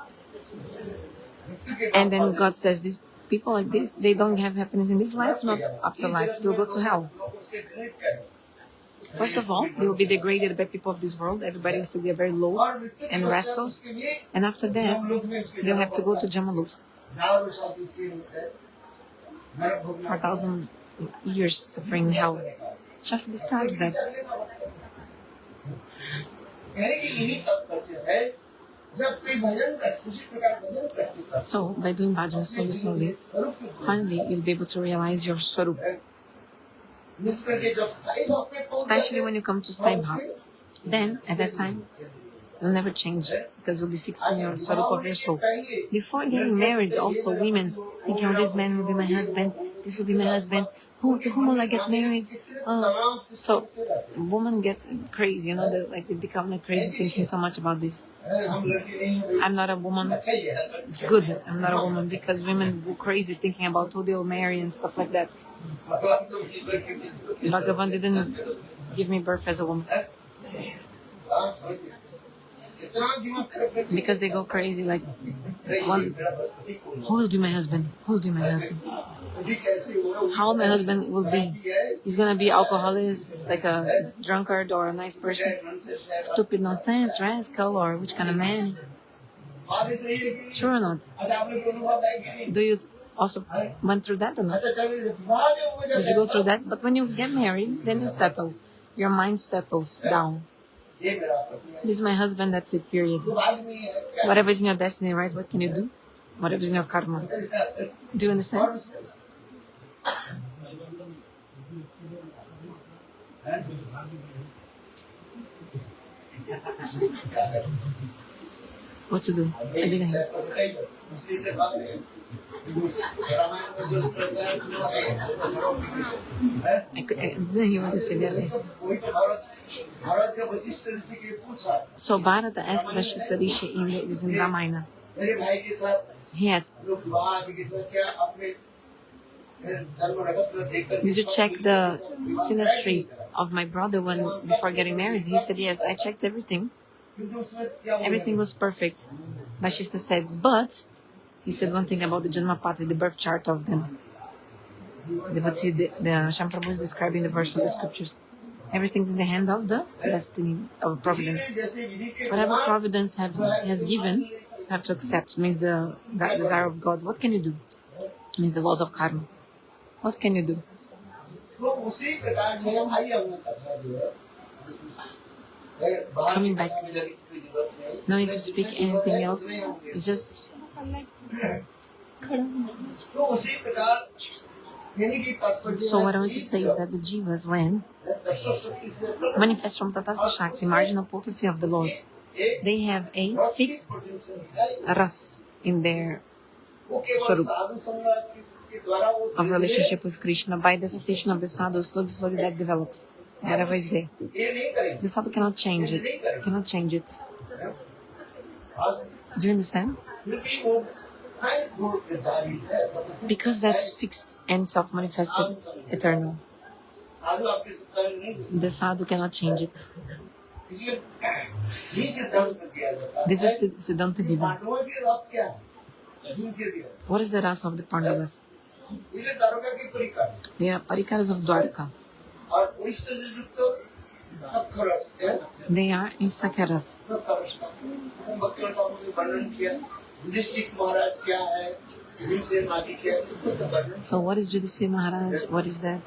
मृत्यु के and बाद then God says, these people like this, they don't have happiness in this life, not afterlife. They'll go to hell. उसके ग्रहित करें First of all, they will be degraded by people of this world. Everybody will say they're very low और मृत्यु के and पश्चात rascals. उसके लिए And after that, हम लोग में उसके they'll have to go to Jamaluk नाव और साथ उसके होते नरक भोगना for 1,000 years suffering in hell. Just describes that. कहने की यही तात्पर्य है जब कोई भजन करते उसी प्रकार भजन करते So, by doing bhajan slowly, finally you'll be able to realize your swarup. Especially when you come to Sthai Bhav. Then, at that time, you'll never change because you'll be fixed in your swarup of your soul. Before getting married, also women thinking, oh, this man will be my husband, this will be my husband. To whom will I get married? So, women get crazy, they become like crazy thinking so much about this. I'm not a woman. It's good I'm not a woman because women go crazy thinking about who they'll marry and stuff like that. Bhagavan didn't give me birth as a woman. Because they go crazy like, who will be my husband? Who will be my husband? How my husband will be? He's gonna be alcoholist, like a drunkard or a nice person? Stupid nonsense, rascal, or which kind of man? True or not? Do you also went through that or not? Did you go through that? But when you get married, then you settle. Your mind settles down. This is my husband, that's it, period. Whatever is in your destiny, right? What can you do? Whatever is in your karma. Do you understand? What to do? I didn't hear. I didn't hear what they said. They're saying something. So Bharata asked Vashishta Rishi in Ramayana. He asked, did you check the synastry of my brother before getting married? He said, yes, I checked everything. Everything was perfect. Vashishta said, but he said one thing about the Janma Patri, the birth chart of them. The Shamprabhu is describing the verse of the scriptures. Everything's in the hand of the destiny of providence. Whatever providence has given, you have to accept. It means that desire of God. What can you do? It means the laws of karma. What can you do? Coming back. No need to speak anything else. Just so what I want to say is that the jivas, when manifest from Tatastha Shakti, marginal potency of the Lord, they have a fixed ras in their swarup of relationship with Krishna. By the association of the sadhu, slowly that develops. Whatever is there. The sadhu cannot change it. Cannot change it. Do you understand? Because that's fixed and self-manifested, eternal. The sadhu cannot change it. This is the Siddhanta given. What is the rasa of the Pandavas? They are parikaras of Dwarka. They are in Sakaras. So what is Yudhisthira Maharaj? What is that?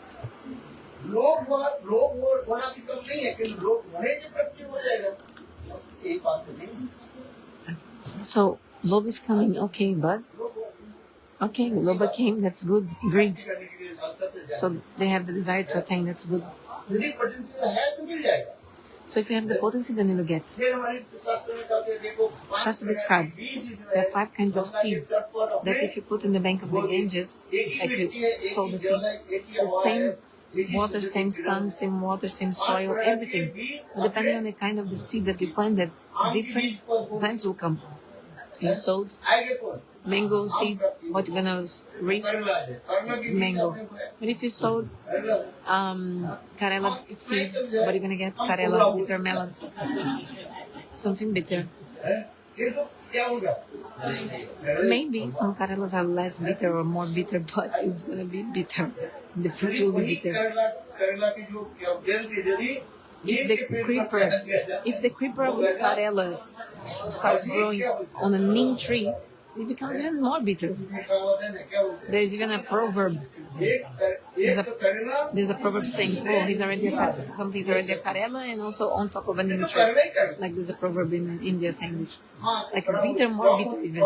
So Lobh is coming, okay, but okay, Lobha came, that's good. Greed. So they have the desire to attain, that's good. So if you have the potency, then you'll get. Shastra describes there are 5 kinds of seeds that if you put in the bank of the Ganges, like you sow the seeds, the same water, same sun, same water, same soil, everything. But depending on the kind of the seed that you planted, different plants will come. You sowed mango seed, what you're gonna reap? Mango. But if you sowed Karela seed, what are you gonna get? Karela, bitter melon. Something bitter. Maybe some Karelas are less bitter or more bitter, but it's gonna be bitter. The fruit will be bitter. If the creeper with Karela starts growing on a neem tree, it becomes even more bitter. There's even a proverb. There's a proverb saying, "Oh, something's already a Karela," and also on top of a neem tree. Like there's a proverb in India saying this, like bitter, more bitter even.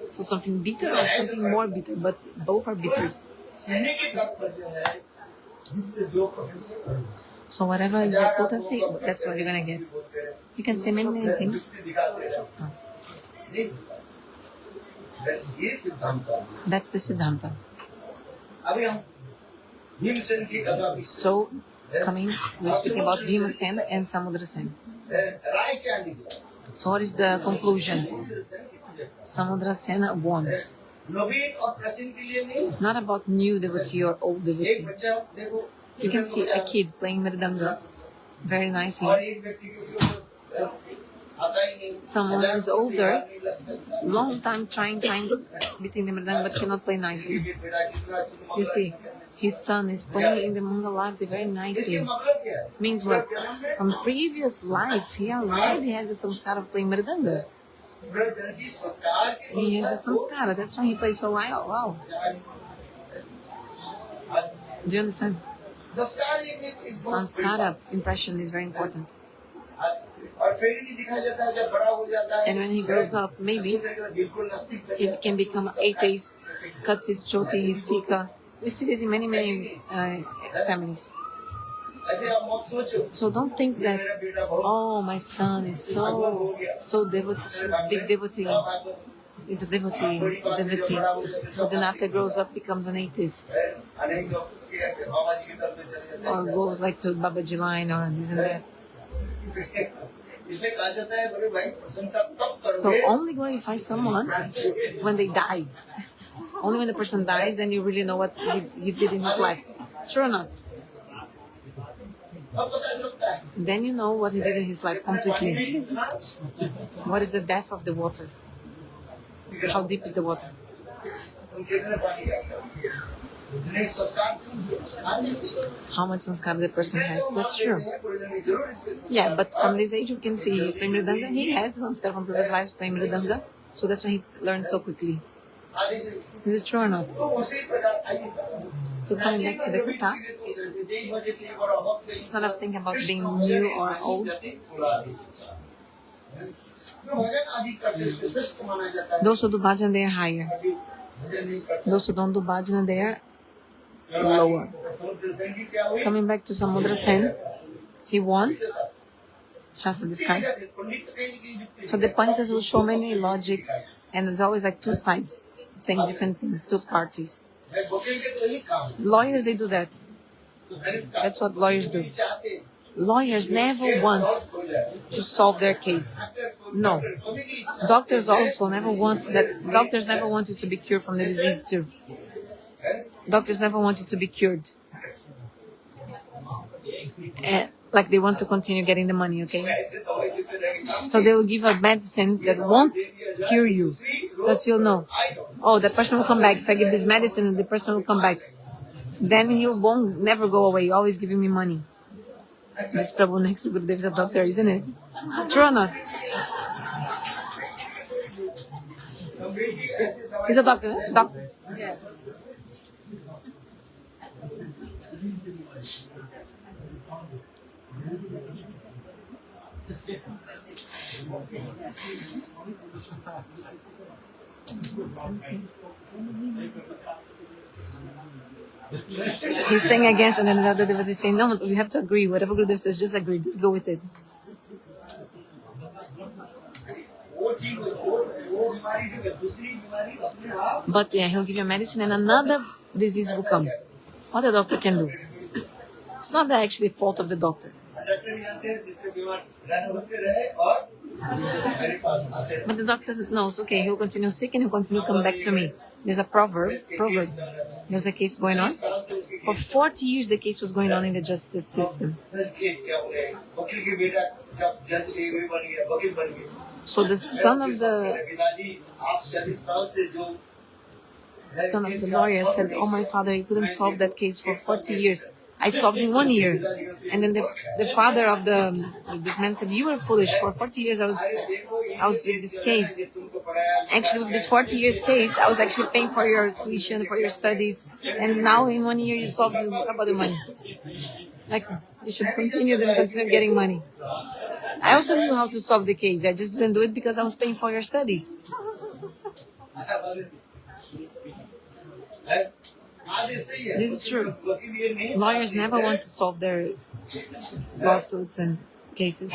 So something bitter or something more bitter, but both are bitter. So whatever is your potency, that's what you're gonna get. You can say many things. That's the Siddhanta. So, we're speaking about Bhimasen and Samudrasen. So what is the conclusion? Samudrasen won. Not about new devotee or old devotee. You can see a kid playing mridanga very nicely. Someone is older, long time trying beating the mridanga but cannot play nicely. You see, his son is playing in the Mangalarti very nicely. Means what? From previous life, he already has the samskara of playing mridanga. He has the samskara, that's why he plays so well. Wow. Do you understand? Samskara impression is very important. And when he grows up, maybe he can become atheist, cuts his choti, his sika. We see this in many families. So don't think that, oh, my son is so devotee, big devotee. He's a devotee. But then after he grows up, becomes an atheist. Or goes like to Babaji line or this and that. So only glorify someone when they die. Only when the person dies, then you really know what he did in his life. True or not? Then you know what he did in his life completely. What is the depth of the water? How deep is the water? How much sanskar the person has. That's true. Yeah, but from this age you can see he's playing mridanga. He has sanskar from previous lives playing mridanga. So that's why he learned so quickly. Is this true or not? So coming back to the katha, instead of thinking about being new or old, those who do bhajan, they are higher. Those who don't do bhajan, they are lower. Coming back to Samudra Sen, he won. Shastra describes. So the Pandits will show many logics, and there's always like two sides saying different things, two parties. Lawyers, they do that. That's what lawyers do. Lawyers never want to solve their case. No. Doctors also never want that. Doctors never want you to be cured from the disease too. Doctors never want you to be cured. Like they want to continue getting the money, okay? So they will give a medicine that won't cure you. Because you'll know, oh, the person will come back. If I give this medicine, the person will come back. Then he won't never go away. You're always giving me money. This Prabhu next to Gurudev is a doctor, isn't it? True or not? He's a doctor, eh? Doctor. Yeah. He's saying against, and then the other devotee is saying, no, we have to agree. Whatever Gurudev says, just agree. Just go with it. But yeah, he'll give you medicine and another disease will come. What the doctor can do? It's not the actually fault of the doctor. मेरे पास आते रहे। But the doctor knows, okay, he'll continue sick and he'll continue come back to me. There's a proverb. There's a case going on. For 40 years, the case was going on in the justice system. वकील के बेटा जब जज बन गया, वकील बन गया। So the son of the पिताजी आप 40 साल से जो lawyer said, oh, my father, he couldn't solve that case for 40 years. I solved in 1 year. And then the father of this man said, you were foolish. For 40 years, I was with this case. Actually, with this 40 years case, I was actually paying for your tuition, for your studies. And now in 1 year, you solved about the money. Like, you should continue getting money. I also knew how to solve the case. I just didn't do it because I was paying for your studies. This is true. Lawyers never want to solve their lawsuits and cases.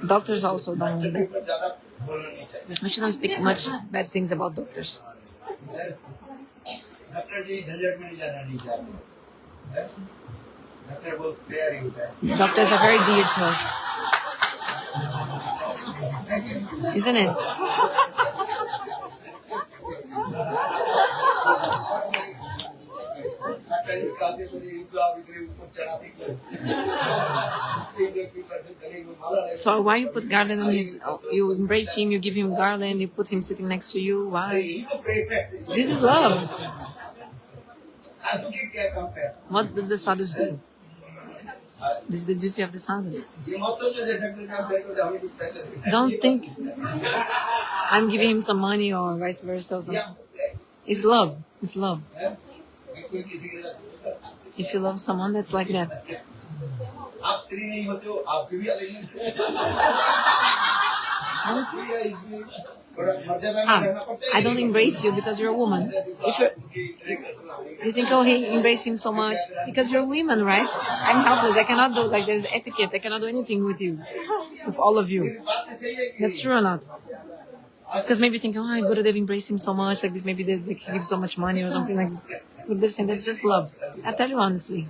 Doctors also don't want that. We shouldn't speak much bad things about doctors. Doctors are very dear to us. Isn't it? So why you put garland on his? You embrace him, you give him garland, you put him sitting next to you. Why? This is love. What did the sadhus do? This is the duty of the sadhus. Don't think I'm giving him some money or vice versa or something. It's love. It's love. If you love someone, that's like that. I don't embrace you because you're a woman. You think, oh, he embraced him so much because you're a woman, right? I'm helpless. I cannot do, like, there's etiquette. I cannot do anything with you, with all of you. That's true or not? Because maybe you think, oh, I would have embraced him so much, like this, maybe they give so much money or something like that. But they're saying that's just love. I tell you honestly.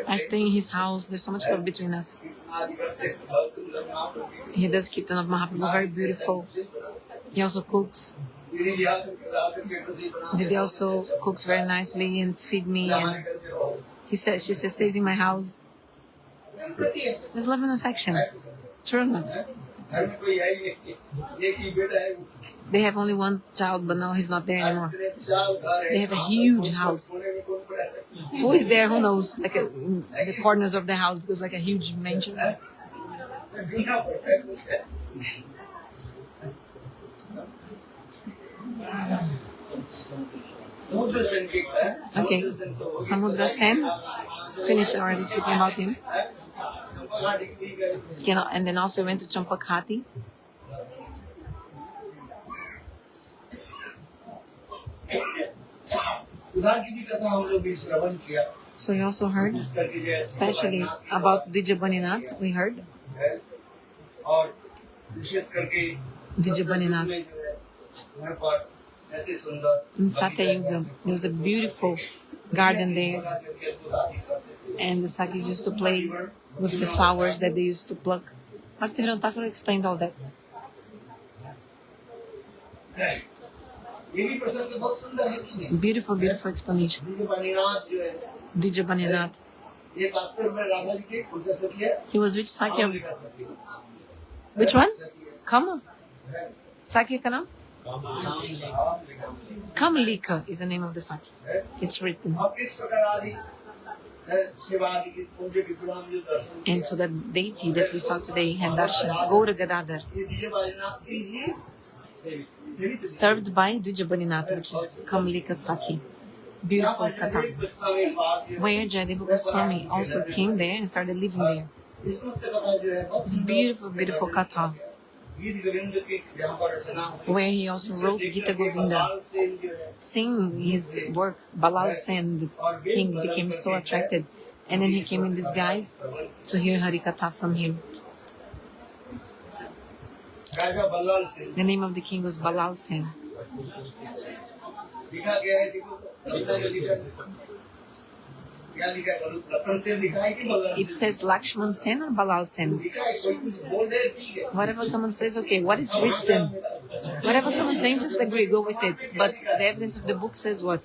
I stay in his house. There's so much love between us. He does Kirtan of Mahaprabhu, very beautiful. He also cooks. Didi also cooks very nicely and feed me. And she says stays in my house. There's love and affection. True or not? They have only one child, but now he's not there anymore. They have a huge house. Who is there? Who knows? Like in the corners of the house, because like a huge mansion. Okay, Samudra Sen. Finished already speaking about him. And then also went to Champakhati. So you also heard, especially about Dvijabaninath, we heard. Dvijabaninath. In Satyayuga, there was a beautiful garden there. And the Sakis used to play with the flowers that they used to pluck. Bhaktivedanta Thakur explained all that. Beautiful, beautiful explanation. Dvijabaninath. He was which Sakya? Which one? Kama? Sakya ka naam? Kamalika is the name of the Sakya. It's written. And so the deity that we saw today had darshan, Gaura Gadadhar, served by Dvijabaninath, which is Kamalika Sakya. Beautiful katha. Where Jayadeva Goswami also came there and started living there. It's beautiful, beautiful katha. Where he also wrote Gita Govinda. Seeing his work, Balal Sen, the king, became so attracted. And then he came in disguise to hear Hari-katha from him. The name of the king was Balal Sen. क्या लिखा है लखन सेन लिखा है कि Balram It says Lakshman Sen or Balal Sen. लिखा है कोई कुछ बोल रहे ठीक है Whatever someone says, okay, what is written? Whatever someone's saying, just agree, go with it. But the evidence of the book says what?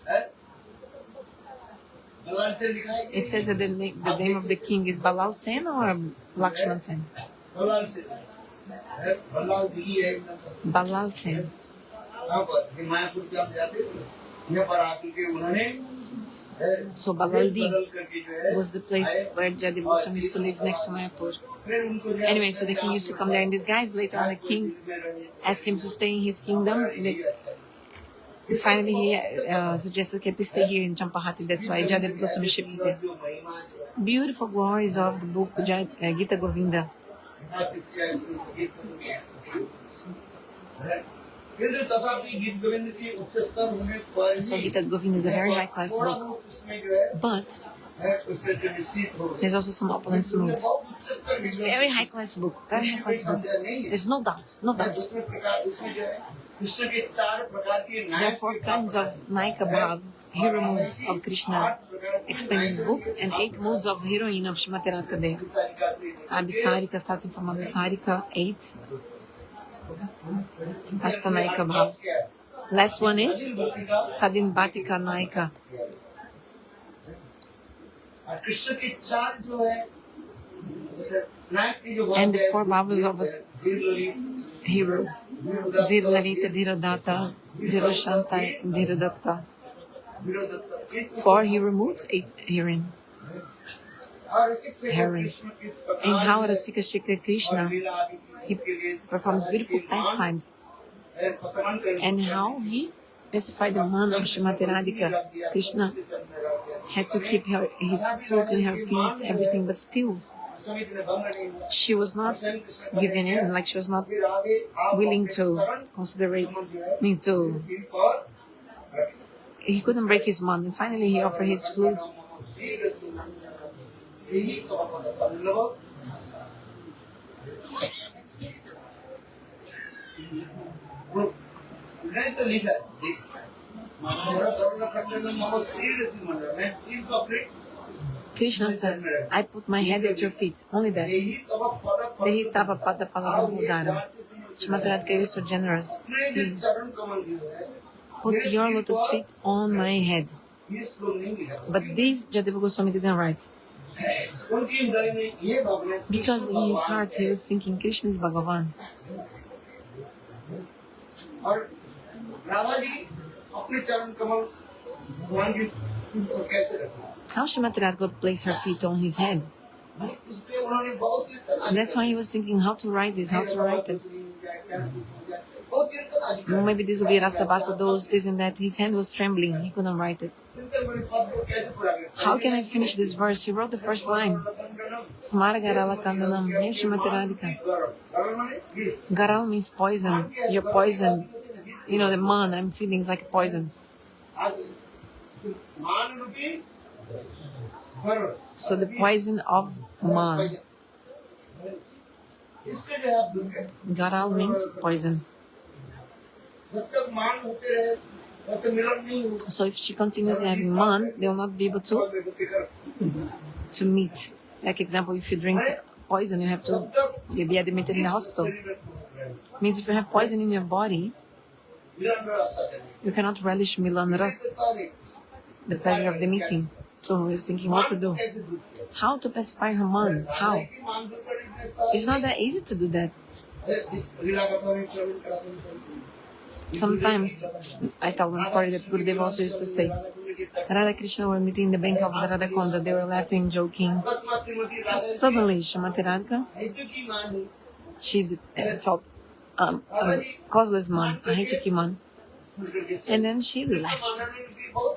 Balram Sen लिखा है It says that the name of the king is Balal Sen or Lakshman Sen? Balram Sen Balram दी है Balal Sen. यहाँ पर ये मायापुर के हम जाते हैं यहाँ पर आकर के उन्होंने So Balaldi बदल करके जो है was the place where Jadip Goswami used to live next to Mayapur. फिर उनको Anyway, so the king used to come there in disguise. Later on, the king asked him to stay in his kingdom. Finally, he suggested, okay, please stay here in Champahati. That's why Jadip Goswami shifted there. Beautiful glories of the book Gita Govinda. So Gita Govinda is a very high class book. But there's also some opulence moods. It's a very high class book. Very high class book. There's no doubt. No doubt. There are 4 kinds of Naika Bhav, hero moods of Krishna explained in this book, and 8 moods of heroine of Srimati Radhika. Abhisarika, starting from Abhisarika, 8. Ashtanaika Bhav. Last one is Sadin Bhatika Naika. And the 4 bhavas of a hero. Dhirlalita, Dhiradata, Dhirashanta, Dhiradatta. 4 hero moods, 8 heroine. Heroine. And how Rasika Shikha Krishna, he performs beautiful pastimes. And how he pacified the man of Srimati Radhika. Krishna had to keep his flute in her feet, everything, but still she was not giving in, like she was not willing to consider me to. He couldn't break his mind, and finally he offered his flute. Krishna says, I put my head at your feet, only that. Dehitava pada palavamudara. Srimati Radhika, you're so generous. Please put your lotus feet on my head. But this Jadava Goswami didn't write. Because in his heart he was thinking Krishna is Bhagavan. How Srimati Radhika could place her feet on his head? And that's why he was thinking how to write this, how to write it. Maybe this will be Rasa Basa Dos, this and that. His hand was trembling, he couldn't write it. How can I finish this verse? He wrote the first line. Smara Garala Kandanam, Hey Srimati Radhika. Garal means poison. You're poison. You know, the man I'm feeling is like a poison. So the poison of man. Garal means poison. So if she continues having man, they will not be able to meet. Like example, if you drink poison, you'll be admitted in the hospital. Means if you have poison in your body, you cannot relish Milan Ras, the pleasure of the meeting. So he's thinking what to do. How to pacify her man? How? It's not that easy to do that. Sometimes, I tell one story that Gurudev also used to say. Radha Krishna were meeting in the bank of the Radha Konda. They were laughing, joking. Suddenly, Srimati Radhika, she felt a causeless man, a Hetuki man. And then she left.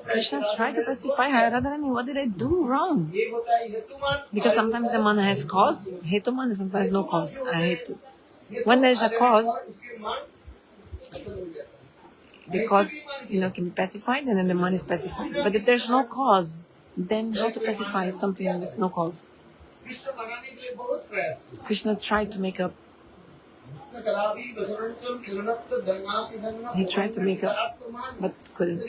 Krishna tried to pacify her. Radharani, what did I do wrong? Because sometimes the man has cause, Hetu man, and sometimes no cause. When there is a cause, the cause, can be pacified, and then the man is pacified. But if there's no cause, then how to pacify something with no cause? Krishna tried to make up He tried to make up, but couldn't.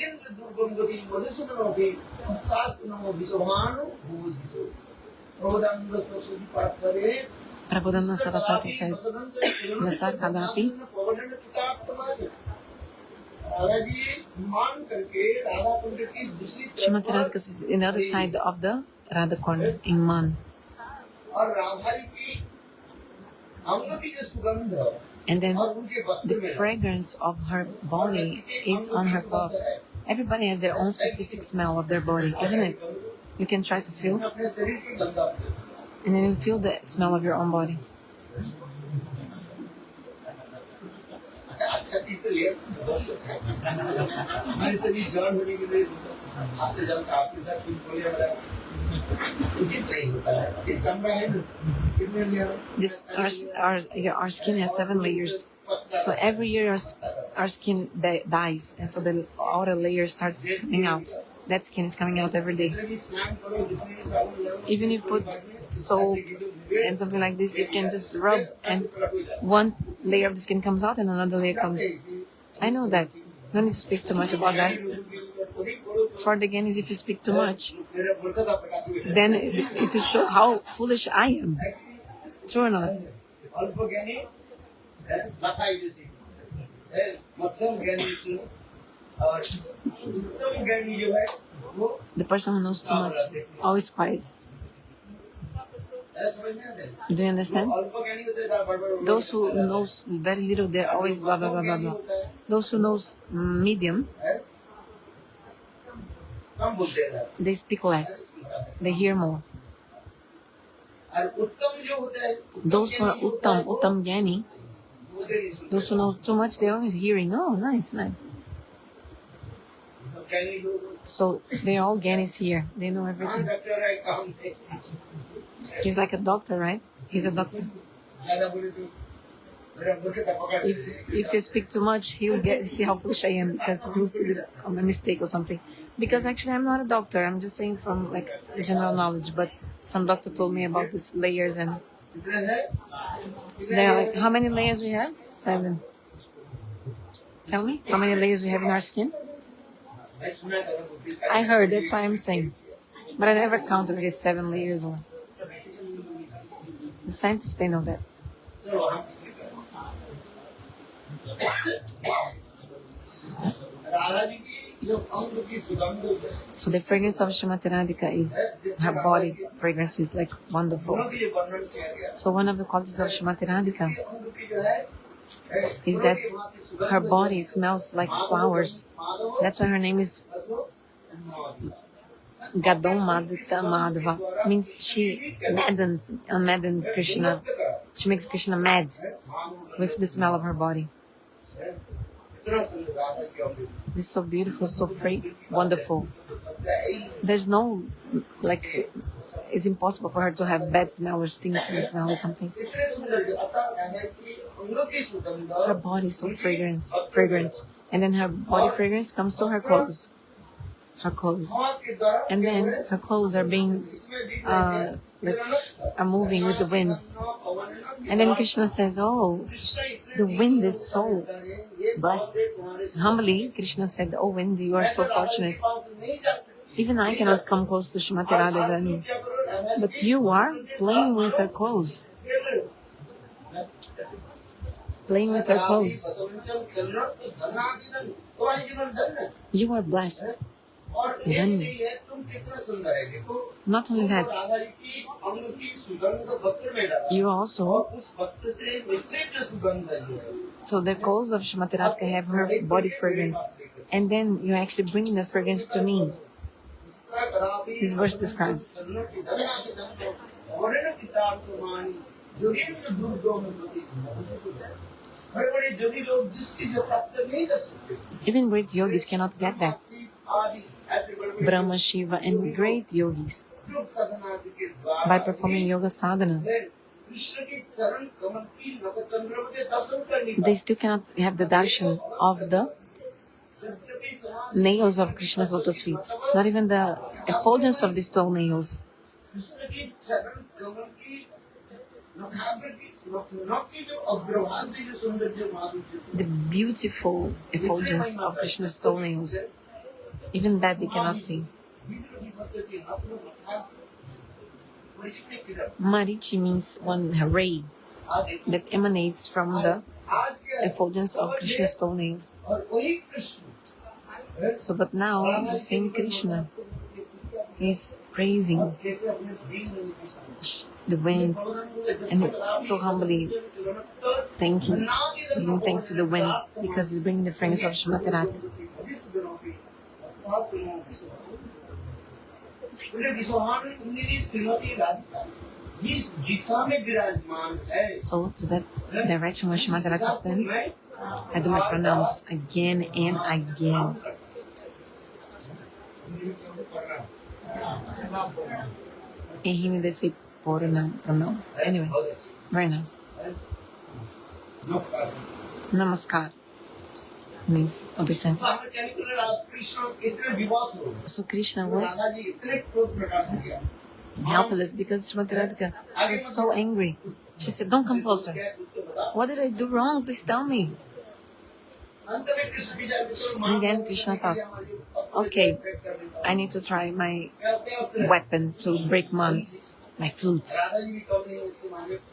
Prabodhananda Saraswati says, Nasa Kadapi. Shrimati Radhika is in the other side of the Radha corner in Man. And then the fragrance of her body is on her cloth. Everybody has their own specific smell of their body, isn't it? You can try to feel, and then you feel the smell of your own body. Our skin has 7 layers. So every year our skin dies, and so the outer layer starts coming out. That skin is coming out every day. Even if you put soap and something like this, you can just rub, and one layer of the skin comes out and another layer comes. I know that. No need to speak too much about that. For the Gyanis, if you speak too much, then it will show how foolish I am. True or not? The person who knows too much, always quiet. Do you understand? Those who knows very little, they're always blah blah blah blah blah. Those who knows medium, they speak less. They hear more. Those who are Uttam Gyani, those who know too much, they're always hearing. Oh, nice. So they're all Gyanis here. They know everything. He's like a doctor, right? He's a doctor. If you speak too much, he'll see how foolish I am, because he'll see a mistake or something. Because actually, I'm not a doctor. I'm just saying from like general knowledge. But some doctor told me about these layers, and so they're like, how many layers we have? 7. Tell me, how many layers we have in our skin? I heard. That's why I'm saying. But I never counted like 7 layers or. The scientists, they know that. So the fragrance of Srimati Radhika is, her body's fragrance is like wonderful. So one of the qualities of Srimati Radhika is that her body smells like flowers. That's why her name is Gadon Madhita Madhva, means she maddens Krishna. She makes Krishna mad with the smell of her body. This is so beautiful, so free, wonderful. There's no, like, it's impossible for her to have bad smell or stinky smell or something. Her body is so fragrant. And then her body fragrance comes to her clothes. And then her clothes are being are moving with the wind. And then Krishna says, oh, the wind is so blessed. Humbly, Krishna said, oh wind, you are so fortunate. Even I cannot come close to Srimati Radharani, but you are playing with her clothes. Playing with her clothes. You are blessed. Then, not only that, you also, so the clothes of Srimati Radhika have her body fragrance, and then you're actually bringing that fragrance to me. This verse describes. Even great yogis cannot get that. Brahma, Shiva, and great yogis, by performing yoga sadhana, they still cannot have the darshan of the nails of Krishna's lotus feet, not even the effulgence of these toe nails. The beautiful effulgence of Krishna's toenails, even that they cannot see. Marichi means one ray that emanates from the effulgence of Krishna's toenails. So, but now the same Krishna is praising the wind and so humbly thanking, giving thanks to the wind because it's bringing the fragrance of Srimati Radha. So, to that direction where Srimati Radha stands, I do my pranams again and again. In Hindi they say pranam. Anyway, very nice. Namaskar means obeisance. So Krishna was helpless because Srimati Radhika, she was so angry. She said, "Don't come closer. What did I do wrong? Please tell me." And then Krishna thought, okay, I need to try my weapon to break man's, my flute.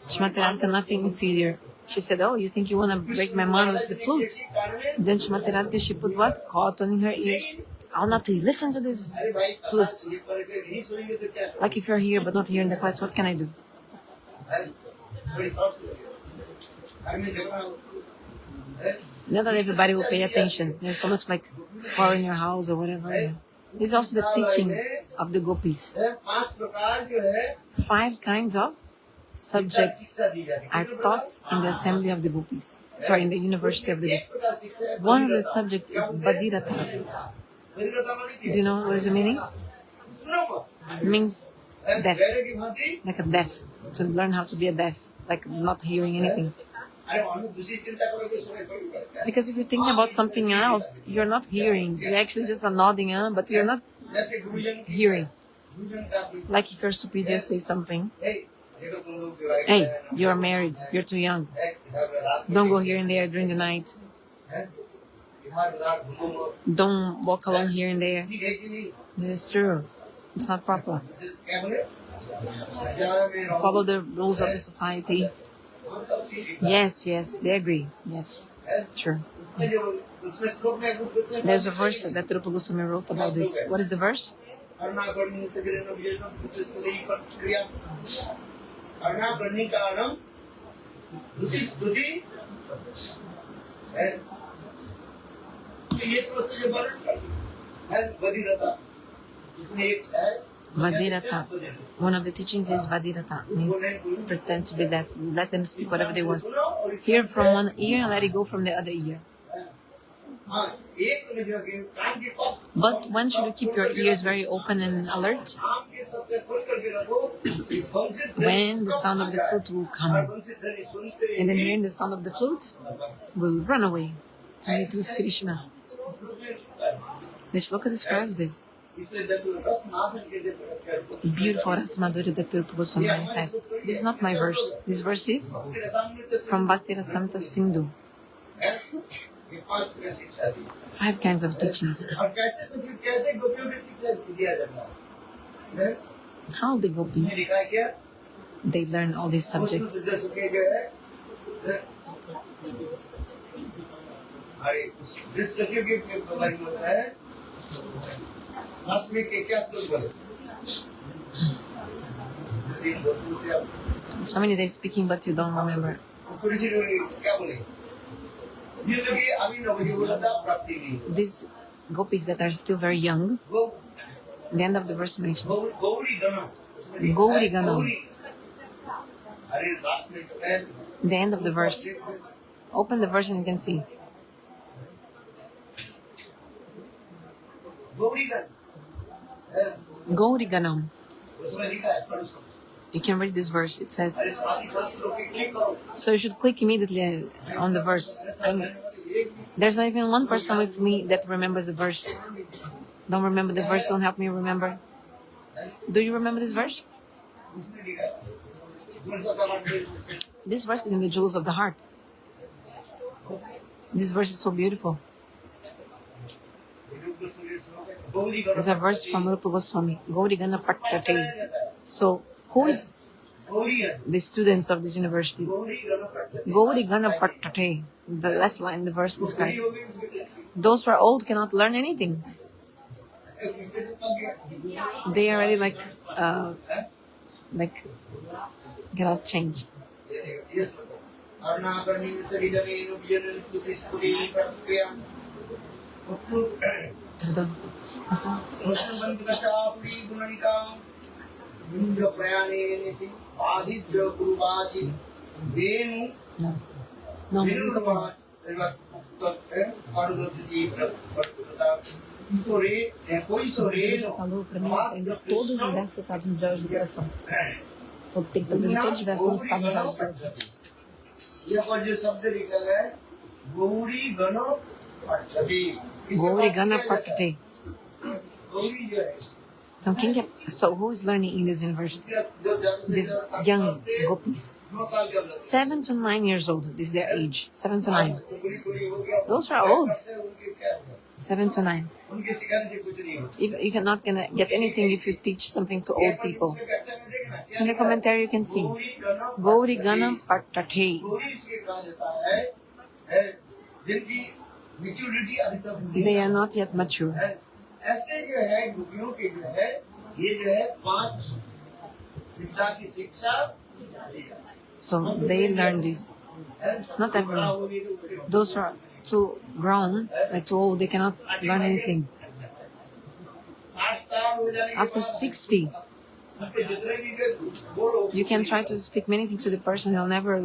Srimati Radhika, nothing inferior. She said, "Oh, you think you want to break my man with the flute?" Then Srimati Radhika, she put what? Cotton in her ears. "I'll not listen to this flute." Like if you're here but not here in the class, what can I do? Not that everybody will pay attention. There's so much like power in your house or whatever. This is also the teaching of the gopis. 5 kinds of subjects are taught in the assembly of the gopis. Sorry, in the university of the gopis. One of the subjects is Bhadiratha. Do you know what is the meaning? It means deaf, like a deaf. To learn how to be a deaf, like not hearing anything. Because if you're thinking about something else, you're not hearing. You're actually just nodding, but you're not hearing. Like if your superior says something, "Hey, you're married, you're too young. Don't go here and there during the night. Don't walk alone here and there." This is true. It's not proper. Follow the rules of the society. Yes, they agree. Yes, true. Yes. There's a verse that Rupa Goswami wrote about this. What is the verse? Vadirata. One of the teachings is Vadirata, means pretend to be deaf. Let them speak whatever they want. Hear from one ear and let it go from the other ear. But when should you keep your ears very open and alert? When the sound of the flute will come. And then hearing the sound of the flute, will run away to meet with Krishna. The shloka describes this. Beautiful Rasmadhurya that Rupa Goswami manifests. This is not my verse. This verse is from Bhakti Rasamrita Sindhu. 5 kinds of teachings. How the gopis, they learn all these subjects. So many days speaking, but you don't remember. These gopis that are still very young, the end of the verse mentions Gauri Ganam. The end of the verse. Open the verse and you can see. Gauri Ganam. You can read this verse. It says, so you should click immediately on the verse. There's not even one person with me that remembers the verse. Don't remember the verse, don't help me remember. Do you remember this verse? This verse is in the jewels of the heart. This verse is so beautiful. There's a verse from Rupa Goswami, Gauri Gana Pattate. So, who is the students of this university? Gauri Gana Pattate. The last line the verse describes. Those who are old cannot learn anything. They already cannot change. Pardon. No. Já falou pra mim aprender todos os versos citados no Diário do Coração. Falou que tem que aprender todos os versos quando está no Diário do Coração. Gauri Gana Pattate. Então, so who is learning in this university? These young gopis, 7 to 9 years old. This is their age, 7 to 9. Those are old, 7 to 9. If you cannot gonna get anything if you teach something to old people. In the commentary, you can see Gauri Gana Pattate. They are not yet mature. So they learn this. Not everyone. Those who are too grown, like too old, they cannot learn anything. After 60, you can try to speak many things to the person, he'll never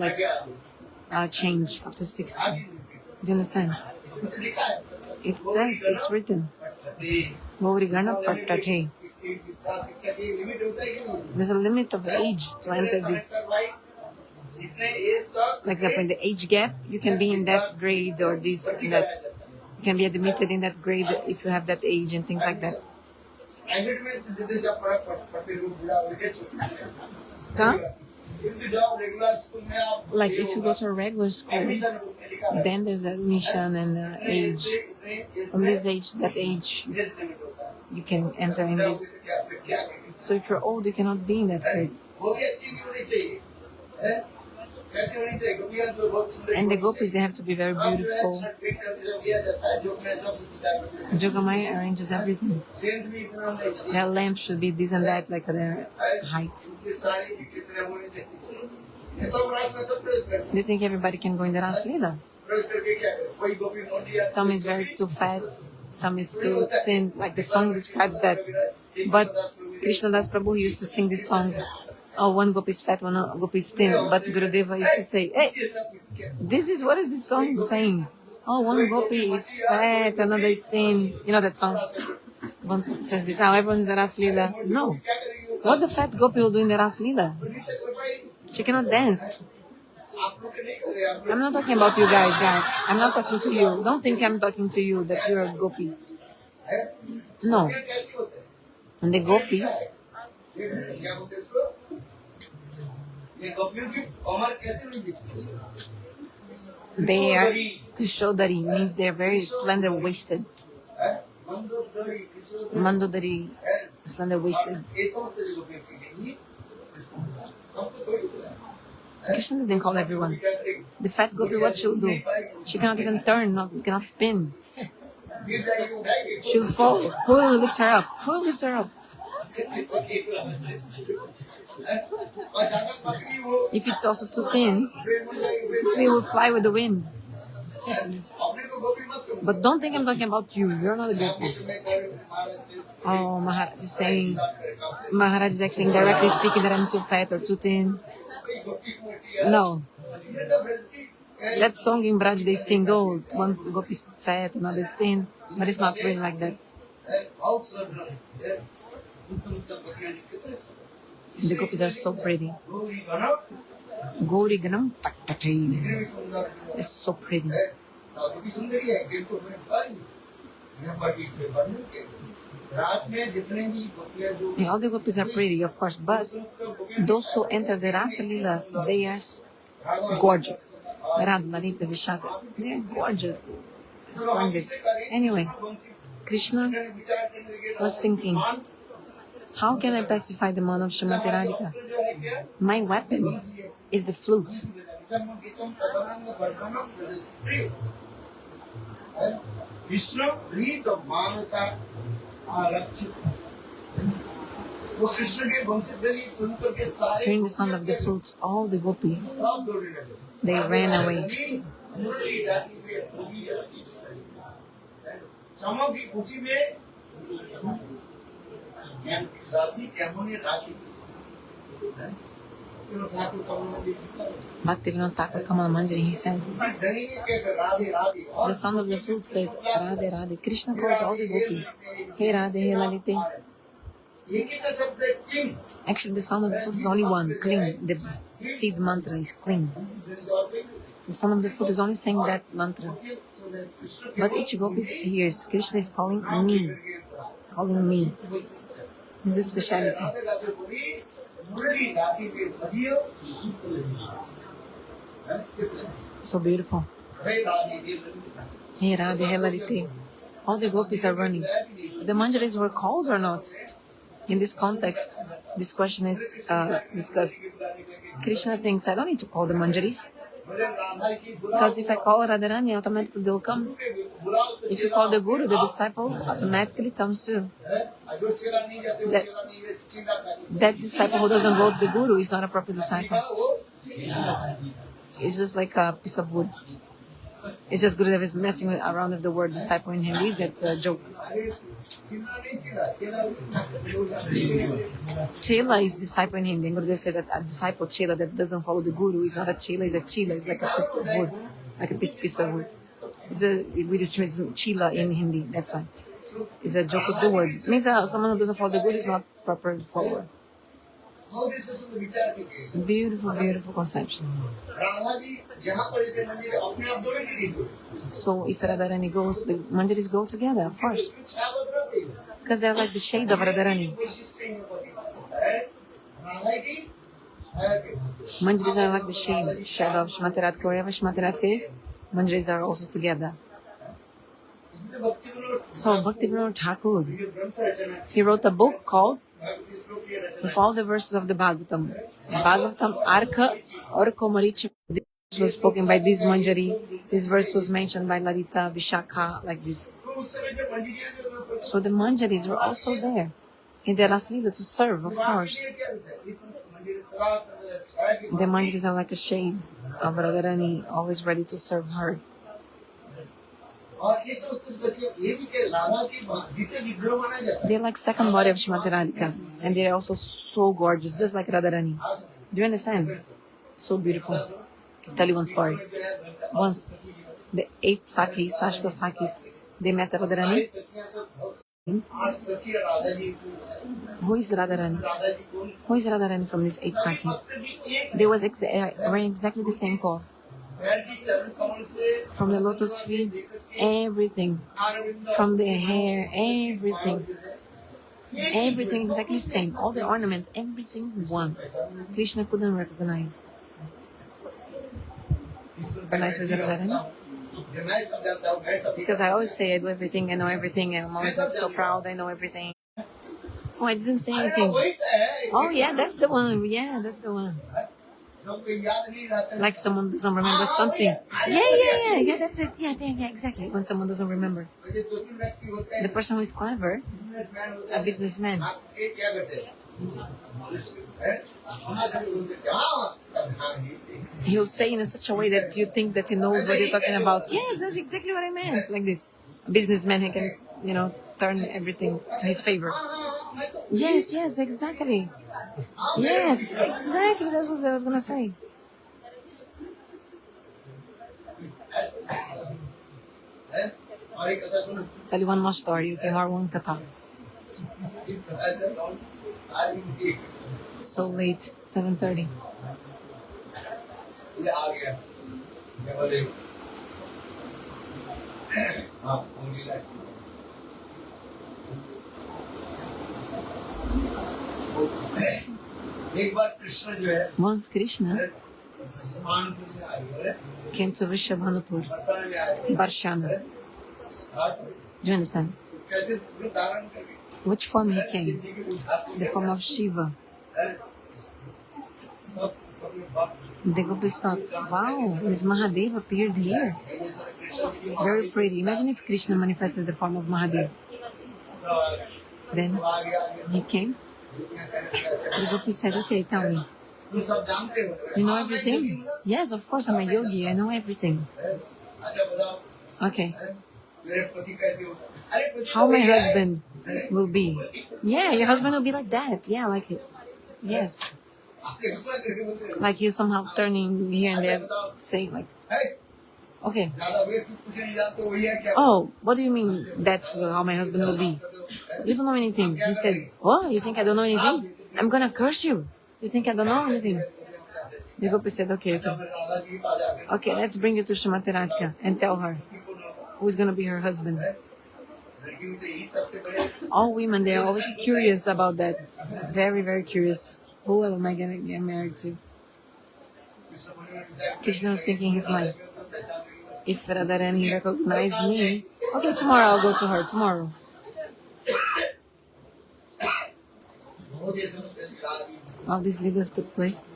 change after 60. Do you understand? It says, it's written. Gauri Gana Pattate. There's a limit of age to enter this. Like example, in the age gap, you can be in that grade or this and that. You can be admitted in that grade if you have that age and things like that. Huh? Like if you go to a regular school, then there's the admission and the age. From this age, that age, you can enter in this. So if you're old, you cannot be in that grade. And the gopis, they have to be very beautiful. Jogamaya arranges everything. Their lamp should be this and that, like their height. Do you think everybody can go in the Raslila? Some is very too fat, some is too thin, like the song describes that. But Krishnadas Prabhu used to sing this song. Oh, one gopi is fat, one gopi is thin. But Gurudeva used to say, hey, what is this song saying? Oh, one gopi is fat, another is thin. You know that song? One says this, how everyone is in the Raslila. No. What the fat gopi will do in the Raslila? She cannot dance. I'm not talking about you guys. I'm not talking to you. Don't think I'm talking to you that you're a gopi. No. And the gopis, they are Krishodari, means they are very slender waisted. Mandodari, slender waisted. Krishna didn't call everyone. The fat gopi, what she'll do? She cannot even turn, cannot spin. She'll fall. Who will lift her up? Who will lift her up? If it's also too thin, we will fly with the wind. But don't think I'm talking about you. You're not a gopi. Oh, Maharaj is saying, Maharaj is actually indirectly speaking that I'm too fat or too thin. No. That song in Braj, they sing, oh, one gopi is fat, another is thin. But it's not really like that. The gopis are so pretty. Gauri Ganam Pattate. It's so pretty. रास में जितने भी गोपियां जो And all the gopis are pretty, of course, but those who enter the Rasa Lila, they are gorgeous. Radha, Lalita, Vishaka, they're gorgeous. Splendid. Anyway, Krishna was thinking, how can I pacify the man of Srimati Radhika? My weapon is the flute. Vishnu प्रीत मानसा आरक्षित वो कृष्ण के वंशधर ही सुनकर के सारे Hearing the sound of the flute, all the gopis, सब दौड़ने लगे they ran away. मुरली डाली हुई होली है चमो की कुटी में दासी कैमोने राखी क्यों ठाकुर कमल देखी Bhaktivinoda Thakur Kamala Manjari, he said, धनी के Radhe Radhe the sound of the flute says, Radhe Radhe. Krishna calls all the gopis, Hey Radhe, Hey Lalite. एक ही तो शब्द है king Actually, the sound of the flute is only one, cling. The seed mantra is cling. The sound of the flute is only saying that mantra. But each gopi hears, Krishna is calling me. Calling me. This is the speciality. So beautiful. Hey Radhe, Hey Lalite. All the gopis are running. The manjaris were called or not? In this context, this question is discussed. Krishna thinks, I don't need to call the manjaris. Because if I call Radharani, automatically they'll come. If you call the guru, the disciple automatically comes too. That disciple who doesn't go with the guru is not a proper disciple. It's just like a piece of wood. It's just Gurudev is messing around with the word disciple in Hindi. That's a joke. Chela is disciple in Hindi. And Gurudev said that a disciple chela that doesn't follow the guru is not a chela, is a chila. It's like a piece of wood, like a piece of wood. Which means chila in Hindi. That's why. It's a joke of the word. It means someone who doesn't follow the guru is not proper follower. Beautiful, beautiful conception. So if Radharani goes, the manjaris go together, of course. Because they're like the shade of Radharani. Manjaris are like the shade of Shrimati Radhika. Wherever Shrimati Radhika is, manjaris are also together. So Bhaktivinoda Thakur, he wrote a book called with all the verses of the Bhagavatam. Bhagavatam Arka Orko Maricha. This was spoken by this Manjari. This verse was mentioned by Lalita, Vishakha, like this. So the Manjaris were also there in the Raslila to serve, of course. The Manjaris are like a shade of Radharani, always ready to serve her. They're like second body of Shrimati Radhika, and they're also so gorgeous, just like Radharani. Do you understand? So beautiful. I'll tell you one story. Once, the 8 Sakis, Sashta Sakis, they met Radharani. Who is Radharani? Who is Radharani from these 8 Sakis? They was wearing exactly the same cloth. From the lotus feet, everything. From the hair, everything. Everything exactly the same. All the ornaments, everything one. Krishna couldn't recognize. Recognize who is Radharani? Because I always say I do everything, I know everything, and I'm always like so proud, I know everything. Oh, I didn't say anything. Oh yeah, that's the one. Yeah, that's the one. Like someone doesn't remember something. Yeah, that's it. Yeah, exactly. When someone doesn't remember. The person who is clever, a businessman. He'll say in such a way that you think that he knows what you're talking about. Yes, that's exactly what I meant. Like this. A businessman, he can, turn everything to his favor. Yes, exactly. Yes, exactly. That's what I was going to say. Tell you one more story. Okay, more one katha. So late, 7:30. एक बार कृष्ण जो है Once Krishna Manpur से आए हैं, came to Vrishabhanupur, बरसाने में आए हैं। Barshana. Do you understand? कैसे रूप धारण करके Which form he came? जी के उद्धार The form of Shiva. सब अपने बाप The gopis thought, wow, this Mahadev appeared here. Very pretty. Imagine if Krishna manifested the form of Mahadev. Then he came. The gopis said, okay, tell me. तुम सब जानते हो You know everything? Yes, of course, I'm a yogi. I know everything. अच्छा बताओ Okay. मेरे पति कैसे होगा अरे पति How तो my वही है। husband will be. Yeah, your husband will be like that. Yeah, like it. Yes. आपसे घटना करके बोलते हैं, Like you somehow turning here and there, saying like, "है, okay. दादा वे तू कुछ नहीं जानते वही है क्या Oh, what do you mean that's how my husband will be? You don't know anything. He said, what? You think I don't know anything? I'm gonna curse you. You think I don't know anything? The gopi said, okay, अच्छा okay. मैं राधा जी के पास जाकर Okay, let's bring you to Srimati Radhika and tell her who's gonna be her husband. लड़कियों से ही सबसे बड़े All women, they're always curious about that. Very, very curious. Who am I gonna get married to? Krishna was thinking in his mind, if Radharani recognized me, okay, tomorrow I'll go to her, tomorrow. वो ये समझते हैं कि Radha ji All these leaders took place.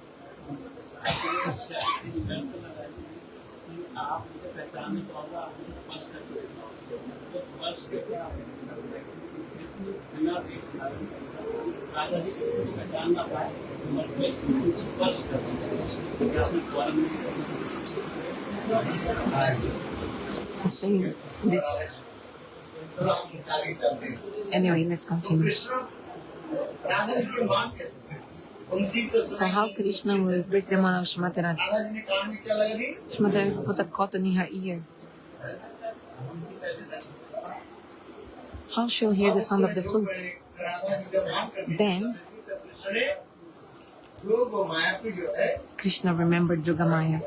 Saying this. थोड़ा हम आगे चलते हैं Anyway, let's continue. Krishna Radha ji के मान कैसे उनसी तो So how Krishna will break the man of Srimati Radhika? Radha ji ने कान में क्या लगा दी Srimati Radhika put a cotton in her ear. उनसी कैसे था How she'll hear the sound of the flute? Radha ji जब मान करती Then कृष्ण ने योग और माया को जो है Krishna remembered Yogamaya.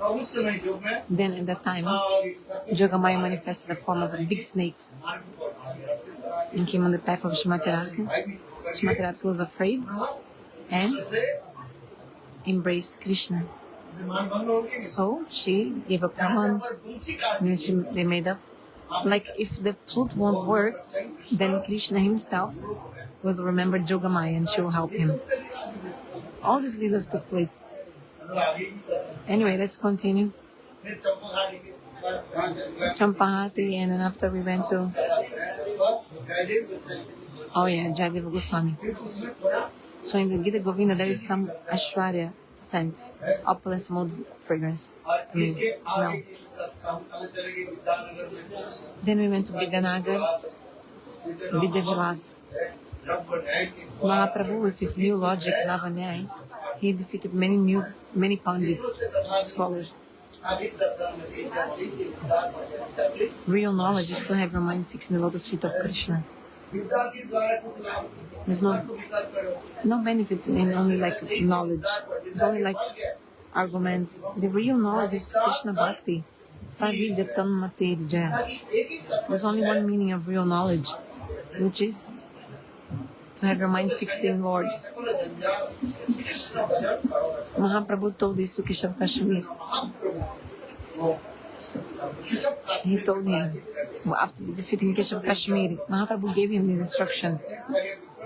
और उस समय योग में Then at that time, सारी सब Yogamaya manifested the form of a big snake मार्ग पर आ गया and came on the path of Srimati Radhika. भाई भी Srimati Radhika was afraid and से embraced Krishna. मान भंग हो गई So she gave up her man. पर उनसी काट And they made up. Like if the flute won't work, then Krishna himself will remember Yogamaya and she will help him. All these leaders took place. Anyway, let's continue. Champahati, and then after we went to, oh yeah, Jayadeva Goswami. So in the Gita Govinda, there is some Ashwarya scent, opulent smooth fragrance. I mean, smell. Then we went to Vidanagar, Vidyavilas. Mahaprabhu, with his new logic, Navanyai, he defeated many pandits, scholars. Real knowledge is to have your mind fixed in the lotus feet of Krishna. There's no benefit in only like knowledge. It's only like arguments. The real knowledge is Krishna Bhakti. Savigatam Matirja. There's only one meaning of real knowledge, which is to have your mind fixed in Lord. Mahaprabhu told this to Keshav Kashmir. He told him, after defeating Keshav Kashmir, Mahaprabhu gave him this instruction.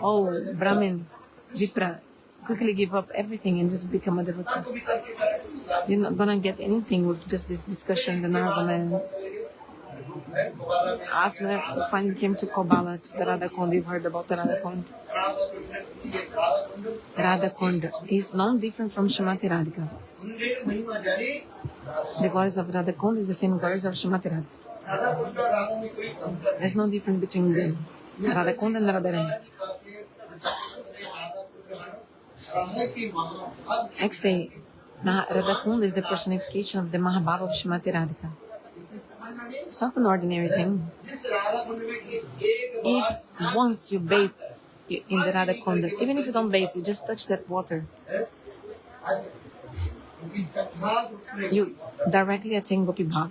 Oh, Brahmin, Vipra, quickly give up everything and just become a devotee. You're not gonna get anything with just these discussions and arguments. After we finally came to Kobala, to the Radha Kund, you've heard about the Radha Kund. Radha Kund is no different from Srimati Radhika. The goddess of Radha Kund is the same goddess of Srimati Radhika. There's no difference between them. Radha Kund and Radharani. Actually, Radha Kund is the personification of the Mahabhava of Srimati Radhika. It's not an ordinary thing. If once you bathe in the Radha Kunda, even if you don't bathe, you just touch that water, you directly attain Gopi Bhav.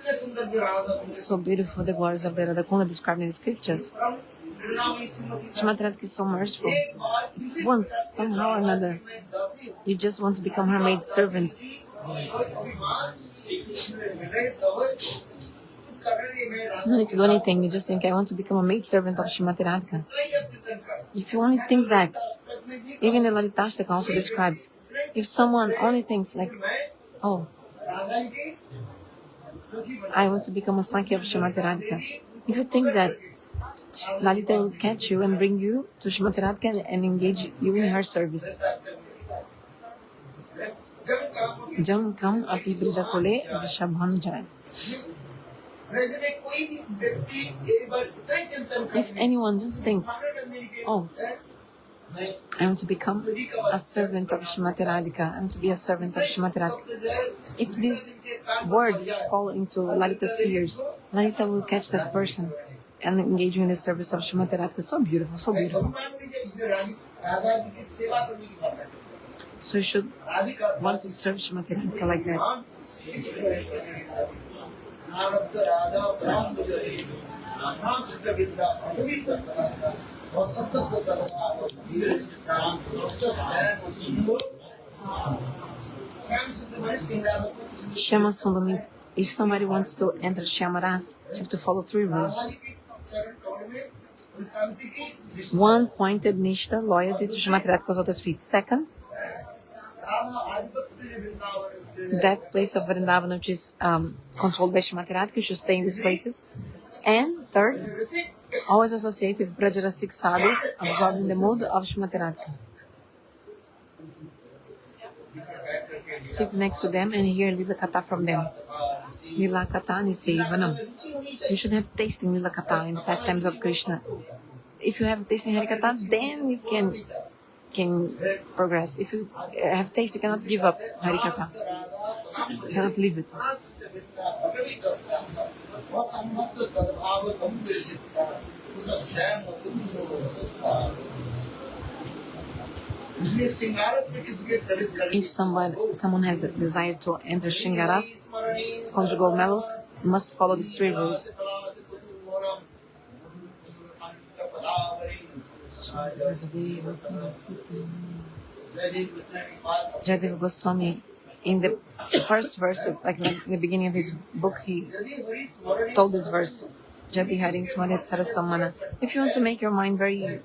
इतने सुंदर जो Radha Kund So beautiful, the glories of the Radha Kunda described in the scriptures. Vrindavan Shrimati Shrimati Radhika is so merciful. एक बार If once, somehow or another, you just want to become her maid servant, no need to do anything. You just think, I want to become a maid servant of Shrimati Radhika. If you only think that, even the Lalitashtaka also describes, if someone only thinks like, oh, I want to become a Sakya of Shrimati Radhika. If you think that, Lalita will catch you and bring you to Shrimati Radhika and engage you in her service. Jam kam api brija kole vrishabhan jai. If anyone just thinks, oh, I want to become a servant of Shrimati Radhika, I want to be a servant of Shrimati Radhika. If these words fall into Lalita's ears, Lalita will catch that person and engage you in the service of Shrimati Radhika. So beautiful, so beautiful. So you should want to serve Shrimati Radhika like that. Shama Sundar means if somebody wants to enter Shamaras, you have to follow 3 rules. 1, pointed nishta, loyalty to Shrimati Radhika's lotus feet. 2nd, that place of Vrindavan which is controlled by Shrimati Radhika, you should stay in these places. And 3rd, always associate with Brajarasik Sadhu, absorbed in the mood of Shrimati Radhika. Sit next to them and hear Lila-katha from them. Lila-katha Niseivanam. You should have taste in Lila-katha, in the pastimes of Krishna. If you have taste in Hari-katha, then you can progress. If you have taste, you cannot give up Hari-katha. You cannot leave it. If someone has a desire to enter Shingaras, conjugal mellows, must follow these 3 rules. Jayadeva Goswami, in the first verse, like in the beginning of his book, he told this verse, Jadi Harin Smaret Sarasamana. If you want to make your mind very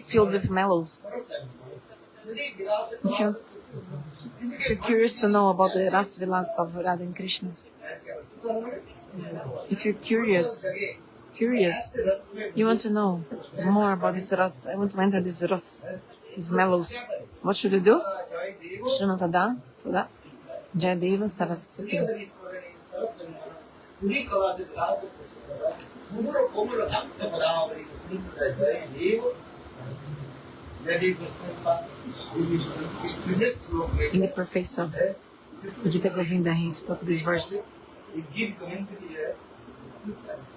filled with mellows, if you're curious to know about the Ras Vilas of Radha and Krishna, if you're curious, you want to know more about this Ras, I want to enter this Ras, these mellows, what should you do? Shrunatada, Sada, Jayadeva Saraswati. In the preface of Gita Govinda, he spoke this verse.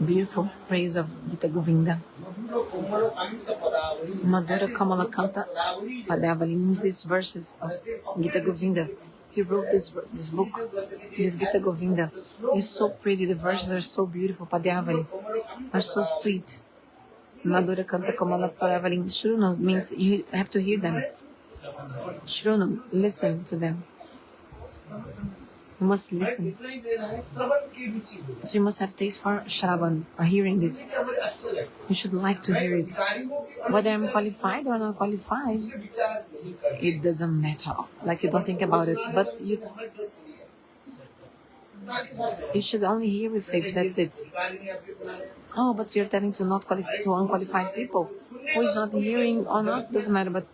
Beautiful praise of Gita Govinda. Madhura Kamala Kanta Padavali means these verses of Gita Govinda. He wrote this book, this Gita Govinda. It's so pretty, the verses are so beautiful, Padavali, are so sweet. Madhura Kanta Kamala Padavali. Shrunu means you have to hear them. Shrunu, listen to them. You must listen. So you must have taste for Shravan, or hearing this. You should like to hear it. Whether I'm qualified or not qualified, it doesn't matter. Like you don't think about it, but you should only hear with faith, that's it. Oh, but you're telling to unqualified people. Who is not hearing or not, doesn't matter, but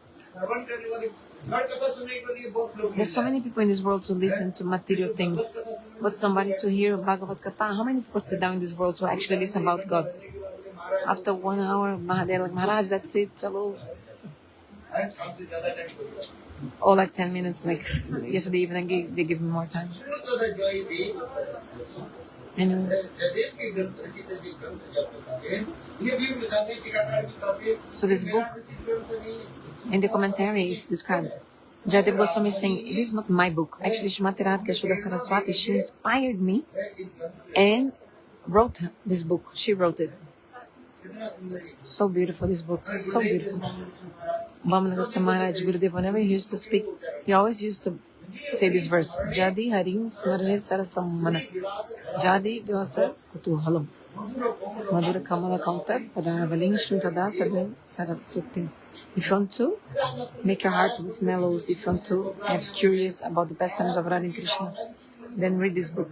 there's so many people in this world to listen to material things, but somebody to hear Bhagavad Katha. How many people sit down in this world to actually listen about God? After 1 hour, they're like, Maharaj, that's it, chalo. Or like 10 minutes, like yesterday evening, they give me more time. Anyway. So this book, in the commentary, it's described. Jadeva Goswami is saying, it is not my book. Actually, Shrimati Radhika Shuddha Saraswati, she inspired me and wrote this book. She wrote it. So beautiful, this book. So beautiful. Vamana Goswami Maharaj, Gurudev, whenever he used to speak, he always used to say this verse. Jadi Harim Smarane Sarasamana. Jadi Vyasa Kutuhalam. Madhura Kamala Kaunta Padavaling Shuntada Sarve Saraswati. If you want to make your heart with mellows, if you want to get curious about the pastimes of Radha and Krishna, then read this book.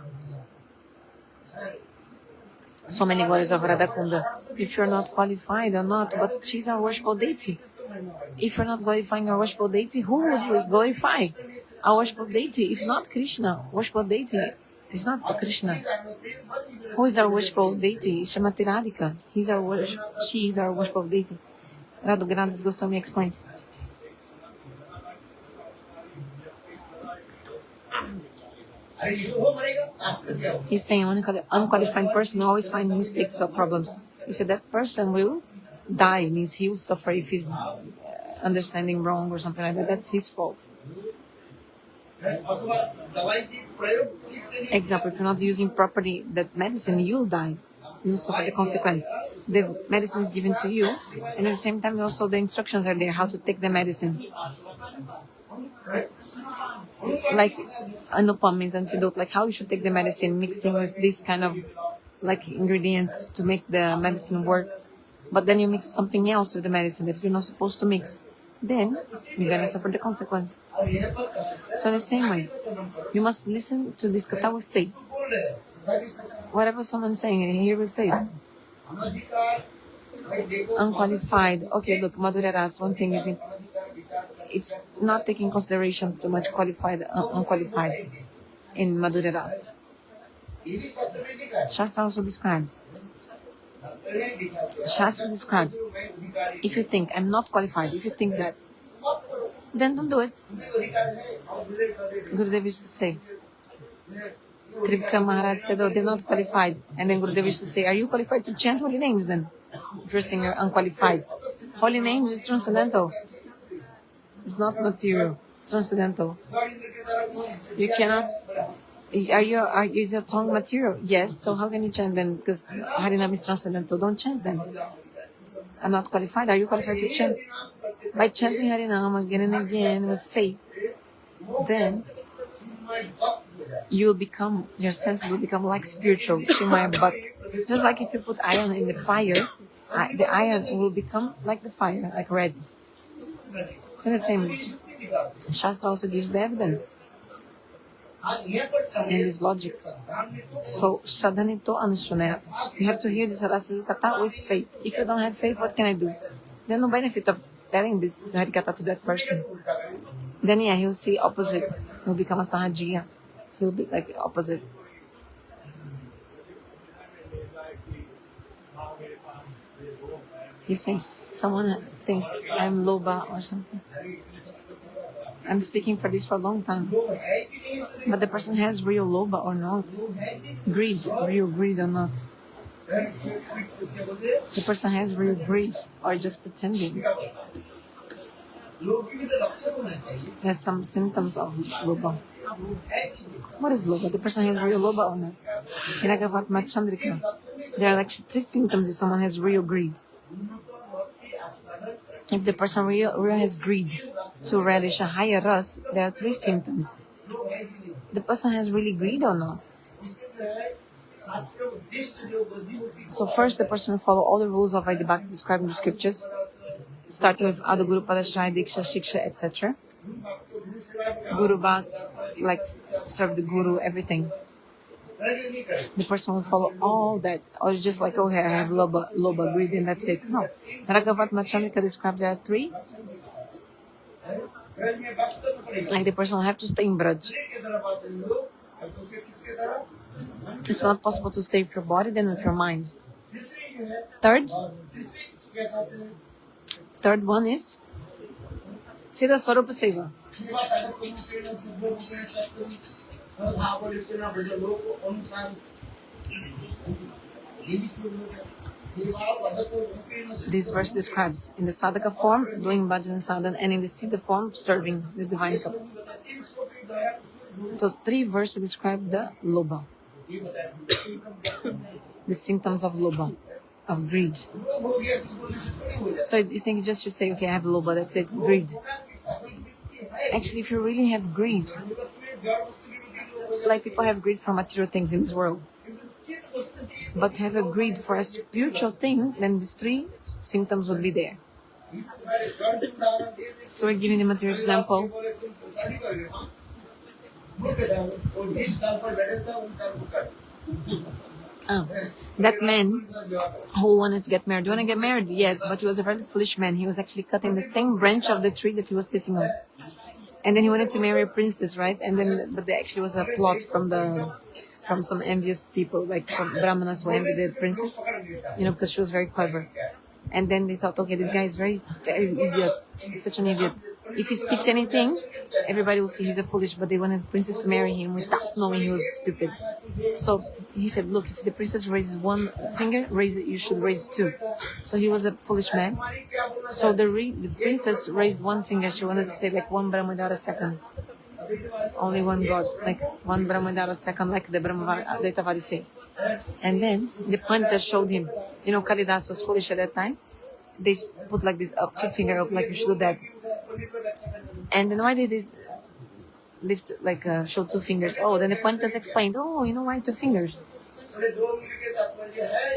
So many glories of Radha Kunda. If you're not qualified or not, but she's our worshipful deity. If you're not glorifying our worshipful deity, who would we glorify? Our worshipful deity is not Krishna. Worshipful deity is not Krishna. Who is our worshipful deity? Shrimati Radhika. She is our worshipful deity. Radha Grandas Goswami explains. He's saying unqualified person always finds mistakes or problems. He said that person will die, means he will suffer if he's understanding wrong or something like that. That's his fault. Example, if you're not using properly that medicine, you'll die. You'll suffer the consequence. The medicine is given to you, and at the same time also the instructions are there how to take the medicine. Like anupam means antidote, like how you should take the medicine, mixing with this kind of like ingredients to make the medicine work. But then you mix something else with the medicine that you're not supposed to mix. Then you're gonna suffer the consequence. So the same way, you must listen to this katha with faith. Whatever someone's saying, hear with faith. Unqualified. Okay, look, Madhurya Ras, one thing is it's not taking consideration too much qualified, unqualified in Madhurya Ras. Shastra also describes. Shastra describes. If you think, I'm not qualified, if you think that, then don't do it. Gurudev used to say. Trivikram Maharaj said, oh, they're not qualified. And then Gurudev used to say, are you qualified to chant holy names then? If you're saying you're unqualified. Holy names is transcendental. It's not material. It's transcendental. You cannot. Is your tongue material? Yes. So how can you chant then? Because Harinam is transcendental. Don't chant then. I'm not qualified. Are you qualified to chant? By chanting Harinam again and again with faith, then you will become, your senses will become like spiritual. But just like if you put iron in the fire, the iron will become like the fire, like red. So the same, Shastra also gives the evidence in this logic. So, Shradhanito Anushunaya. You have to hear this Hari-katha with faith. If you don't have faith, what can I do? There's no benefit of telling this Hari-katha to that person. Then he'll see opposite. He'll become a Sahajiya. He'll be like opposite. He's saying, someone thinks I'm Loba or something. I'm speaking for this for a long time. But the person has real Loba or not. Greed, real greed or not. The person has real greed or just pretending. There's some symptoms of Loba. What is Loba? The person has real Loba or not? In Agavatma Chandrika, there are like 3 symptoms if someone has real greed. If the person real has greed to relish a higher ras, there are 3 symptoms. The person has really greed or not? So first, the person will follow all the rules of Vaidya Bhakti described in the scriptures, starting with Adu Guru Padashraya, Diksha, Shiksha, etc. Guru Bhakt, like serve the Guru, everything. The person will follow all that, or just like, okay, I have Loba, greed, and that's it. No. Raghavatma Chandrika described there are 3. Like the person will have to stay in Braj. If it's not possible to stay with your body, then with your mind. Third one is Siddha Swarupa Seva. This verse describes in the sadhaka form, doing bhajan sadhana, and in the siddha form, serving the divine cup. So 3 verses describe the lobha, the symptoms of lobha, of greed. So you think just you say, okay, I have lobha, that's it, greed. Actually, if you really have greed, like people have greed for material things in this world, but have a greed for a spiritual thing, then these 3 symptoms would be there. So we're giving the material example. That man who wanted to get married. Do you want to get married? Yes, but he was a very foolish man. He was actually cutting the same branch of the tree that he was sitting on. And then he wanted to marry a princess, right? And then, but there actually was a plot from some envious people, like from Brahmanas who envied the princess, because she was very clever. And then they thought, okay, this guy is very, very idiot. He's such an idiot. If he speaks anything, everybody will see he's a foolish, but they wanted the princess to marry him without knowing he was stupid. So he said, look, if the princess raises 1 finger, you should raise 2. So he was a foolish man. So the princess raised 1 finger. She wanted to say like 1 Brahma without a second. Only 1 God, like 1 Brahma without a second, like the Brahma say. And then the Pandita showed him, Kalidas was foolish at that time. They put like this up, 2 finger up, like you should do that. And then why they did lift, like show 2 fingers? Oh, then the Panditas explained, why 2 fingers?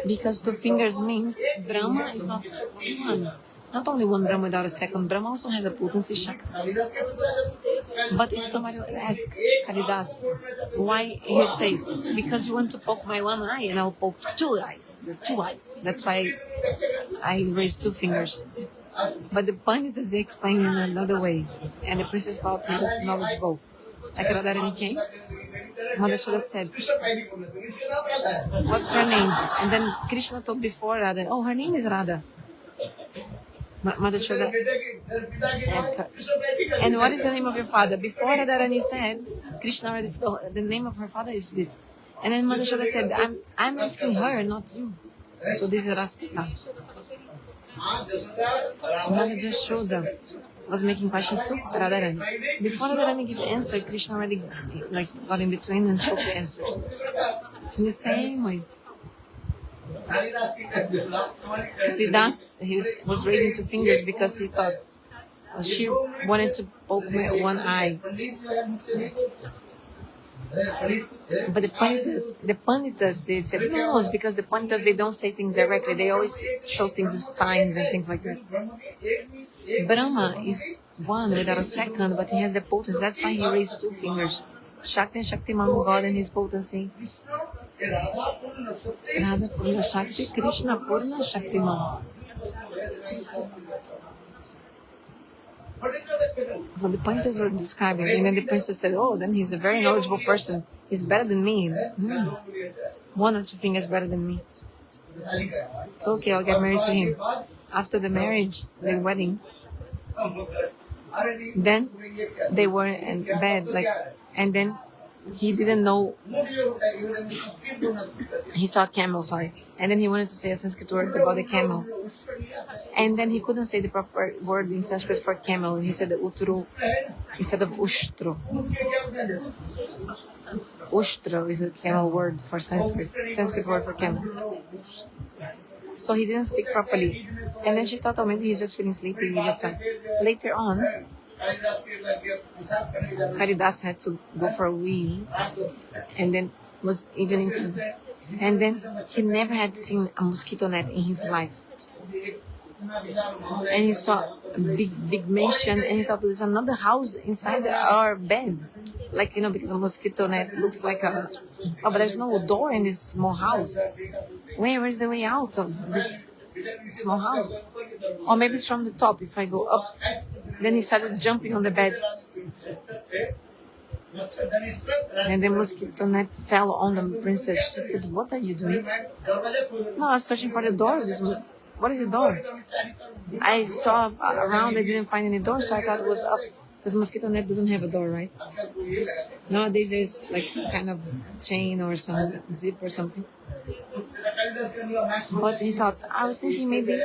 Because 2 fingers means Brahma is not only 1. Not only 1 Brahma without a second, Brahma also has a potency Shakti. But if somebody would ask Kalidas, why, he would say, because you want to poke my 1 eye and I'll poke 2 eyes. Your 2 eyes. That's why I raised 2 fingers. But the Panditas, they explain in another way. And the princess thought he was knowledgeable. Like Radharani came, Mother Shoda said, what's her name? And then Krishna told before Radha, her name is Radha. Mother Shoda asked her, and what is the name of your father? Before Radharani said, Krishna already said, the name of her father is this. And then Mother Shoda said, I'm asking her, not you. So this is Hari-katha. Mother Shoda was making questions to Radharani. Before Radharani gave the answer, Krishna already got in between and spoke the answers. So in the same way, Kalidas, he was raising 2 fingers because he thought she wanted to poke 1 eye. But the Panditas, they said, no, it's because the Panditas, they don't say things directly. They always show things with signs and things like that. Brahma is 1 without a second, but he has the potency. That's why he raised 2 fingers. Shakti and Shaktiman, God and his potency. Radha Purna Shakti, Krishna Purna Shaktiman. So the Panditas were describing, and then the princess said, then he's a very knowledgeable person. He's better than me. 1 or 2 fingers better than me. So okay, I'll get married to him. After the marriage, the wedding, then they were in bed, and then he didn't know. He saw a camel, and then he wanted to say a Sanskrit word about the camel, and then he couldn't say the proper word in Sanskrit for camel. He said the utru instead of ushtro. Ushtro is the camel word for Sanskrit word for camel. So he didn't speak properly, and then she thought, maybe he's just feeling sleepy. That's why. Later on, Kalidas had to go for a wee, and then was evening time, and then he never had seen a mosquito net in his life, and he saw a big mansion, and he thought there's another house inside our bed, because a mosquito net looks like but there's no door in this small house. Where is the way out of this small house? Or maybe it's from the top. If I go up, then he started jumping on the bed, and the mosquito net fell on the princess. She said, "What are you doing?" No, I was searching for the door. What is the door? I saw around. I didn't find any door, so I thought it was up. Because mosquito net doesn't have a door, right? Nowadays there's some kind of chain or some zip or something. But he thought, I was thinking maybe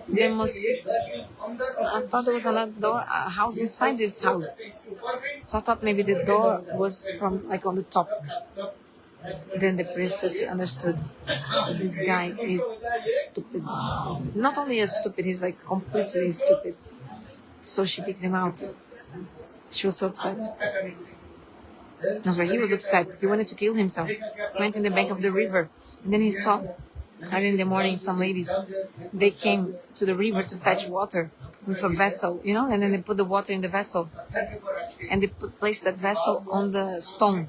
there must, I thought there was another door, a house inside this house. So I thought maybe the door was from like on the top. Then the princess understood that this guy is stupid. Not only is stupid, he's like completely stupid. So she kicked him out. She was so upset. That's right, he was upset. He wanted to kill himself. Went in the bank of the river. And then he saw, early in the morning, some ladies, they came to the river to fetch water with a vessel, you know, and then they put the water in the vessel. And they placed that vessel on the stone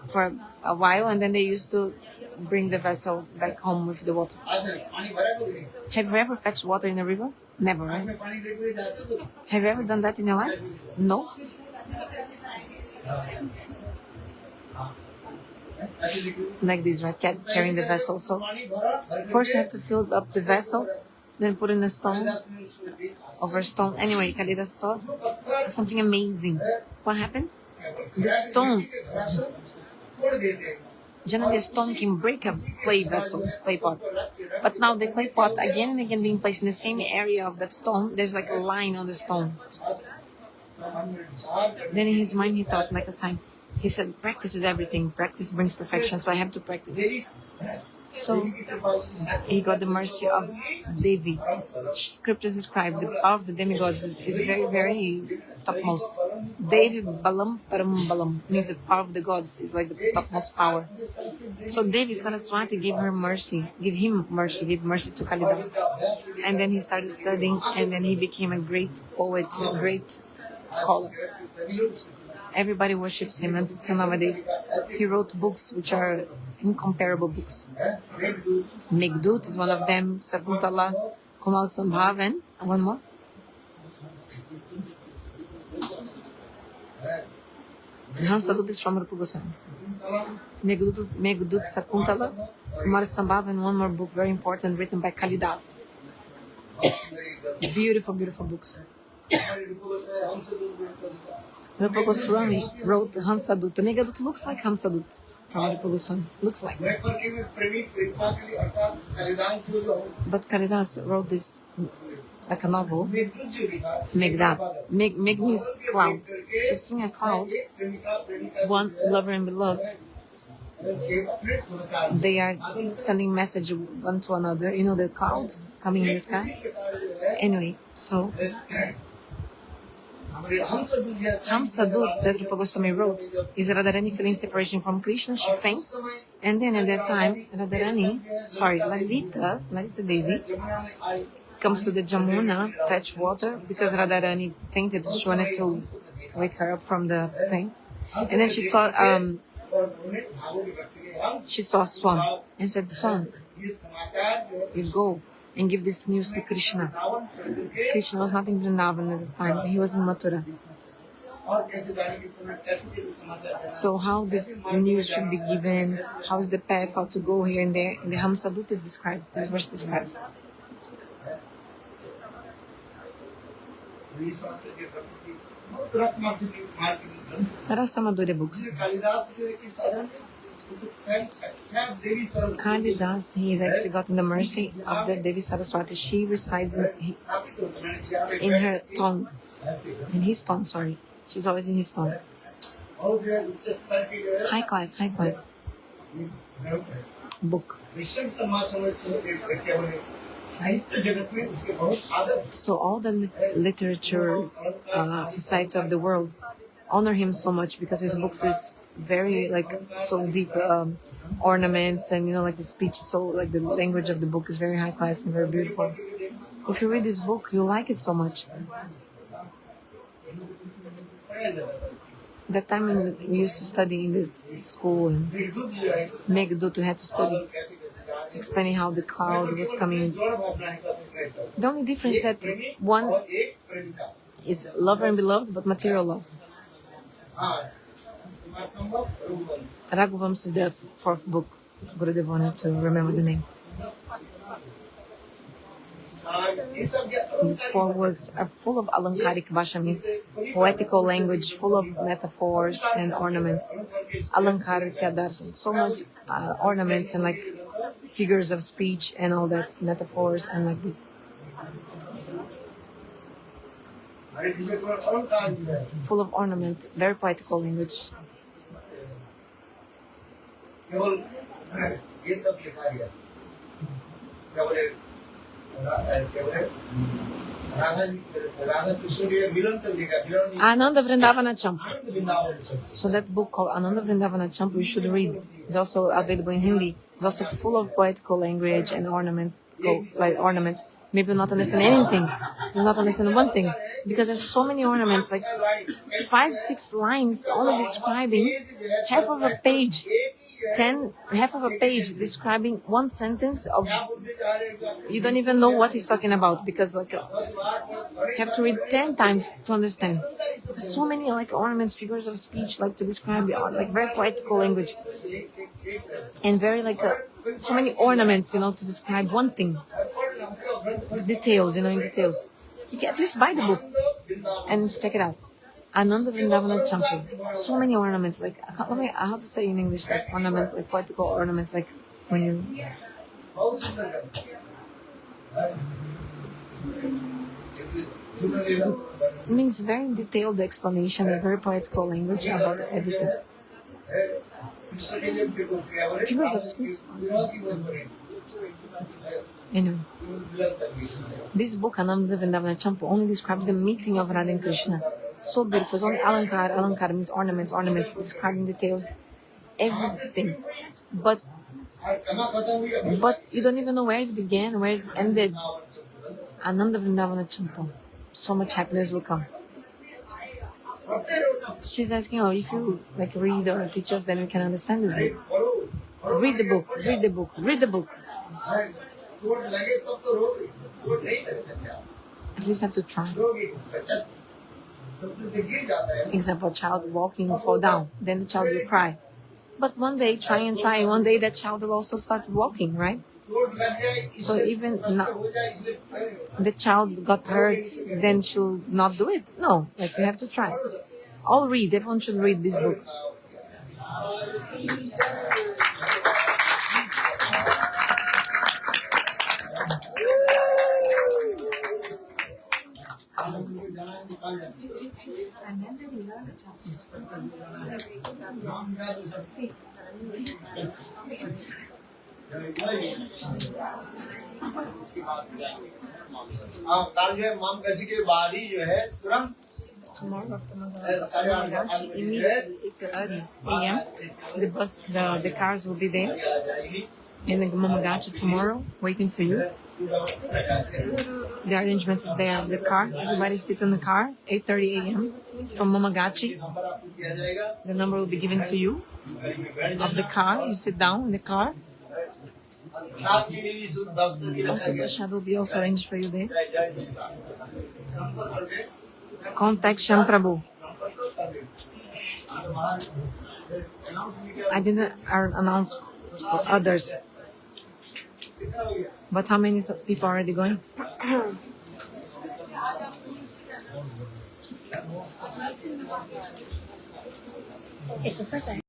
for a while, and then they used to bring the vessel back home with the water. Have you ever fetched water in a river? Never, right? Have you ever done that in your life? No? Like this, right? Carrying the vessel. So first you have to fill up the vessel, then put in a stone, over a stone. Anyway, Kalida saw something amazing. What happened? The stone, generally a stone can break a clay vessel, clay pot. But now the clay pot, again and again being placed in the same area of that stone, there's like a line on the stone. Then in his mind he thought like a sign. He said, practice is everything. Practice brings perfection, so I have to practice. So he got the mercy of Devi. Scriptures describe the power of the demigods is very, very topmost. Devi Balam Param Balam means the power of the gods is like the topmost power. So Devi Saraswati gave him mercy to Kalidas. And then he started studying, and then he became a great poet, a great scholar. Everybody worships him until nowadays. He wrote books which are incomparable books. Meghdut is one of them, Sakuntala, Kumal Sambhav, and one more. Hansadut is from Rupa Goswami. Meghdut, Sakuntala, Kumar Sambhav, and one more book, very important, written by Kalidas. Beautiful, beautiful books. Rupa Goswami wrote Hansadut. Meghdut looks like Hansadut from Rupa Goswami. Looks like. But Kalidas wrote this like a novel. Meghdut. Meg means cloud. So seeing a cloud, one lover and beloved, they are sending message one to another. You know the cloud coming in the sky? Anyway, so Hamsadut that Rupa Goswami wrote is Radharani feeling separation from Krishna. She faints, and then at that time Lalita Devi comes to the Jamuna, fetch water, because Radharani fainted. She wanted to wake her up from the thing, and then she saw a swan and said, "Swan, you go and give this news to Krishna." Krishna was not in Vrindavan at the time, he was in Mathura. So how this news should be given, how is the path, how to go here and there, the Hamsadut is described, this verse describes. Rasamadurya books. Kalidas, he has actually gotten the mercy of the Devi Saraswati. She resides in her tongue, in his tongue, sorry. She's always in his tongue. High class book. So all the literature society of the world honor him so much because his books is very so deep, ornaments and like the speech, so like the language of the book is very high class and very beautiful. If you read this book, you like it so much. That time when we used to study in this school, and Meghdut had to study, explaining how the cloud was coming. The only difference is that one is lover and beloved, but material love. Raghuvams is the fourth book. Gurudev wanted to remember the name. These four works are full of alankaric bhasha, means poetical language, full of metaphors and ornaments. Hari-katha, so much ornaments and figures of speech and all that metaphors and like this इसमें कोई अलंकार भी है full of ornament, very poetical language. केवल ये तक लिखा गया केवल केवल राधा कृष्ण के मिलन तक लिखा मिलन Ananda Vrindavana Champu. वृंदावन से So that book called Ananda Vrindavana Champu, you should read. It's also available in Hindi. It's also full of poetical language and ornaments. Maybe you'll not understand anything. You'll not understand one thing. Because there's so many ornaments, like 5-6 lines only describing half of a page. Half of a page describing one sentence of, you don't even know what he's talking about, because like you have to read 10 times to understand. So many like ornaments, figures of speech, like to describe the art, like very poetical language, and very like so many ornaments, to describe one thing. Details, in details. You can at least buy the book and check it out. Ananda Vrindavana Champu. So many ornaments, like how to say in English, like ornament, like poetical ornaments, like when you. It means very detailed explanation and very poetical language about everything. Figures of speech. Anyway, this book, Ananda Vrindavana Champu, only describes the meeting of Radha and Krishna. So beautiful. It's only alankar. Alankar means ornaments, describing details, everything. But you don't even know where it began, where it ended. Ananda Vrindavana Champu. So much happiness will come. She's asking, if you like read or teach us, then we can understand this book. Read the book. Read the book. Read the book. At least have to try. Example, a child walking will fall down, then the child will cry. But one day, try, one day that child will also start walking, right? So even the child got hurt, then she'll not do it. No, like you have to try. All read. Everyone should read this book. कल जो है माम कसी के बाद ही जो है तुरंत Tomorrow after Mama immediately 8:30 a.m. The bus, the cars will be there in the Mamagachi tomorrow, waiting for you. The arrangement is there. The car, everybody sit in the car. 8:30 a.m. from Mamagachi. The number will be given to you of the car. You sit down in the car. Also, Prashad will be also arranged for you there. Contact Shyam Prabhu. I didn't announce for others. But how many people are already going? Es sorpresa.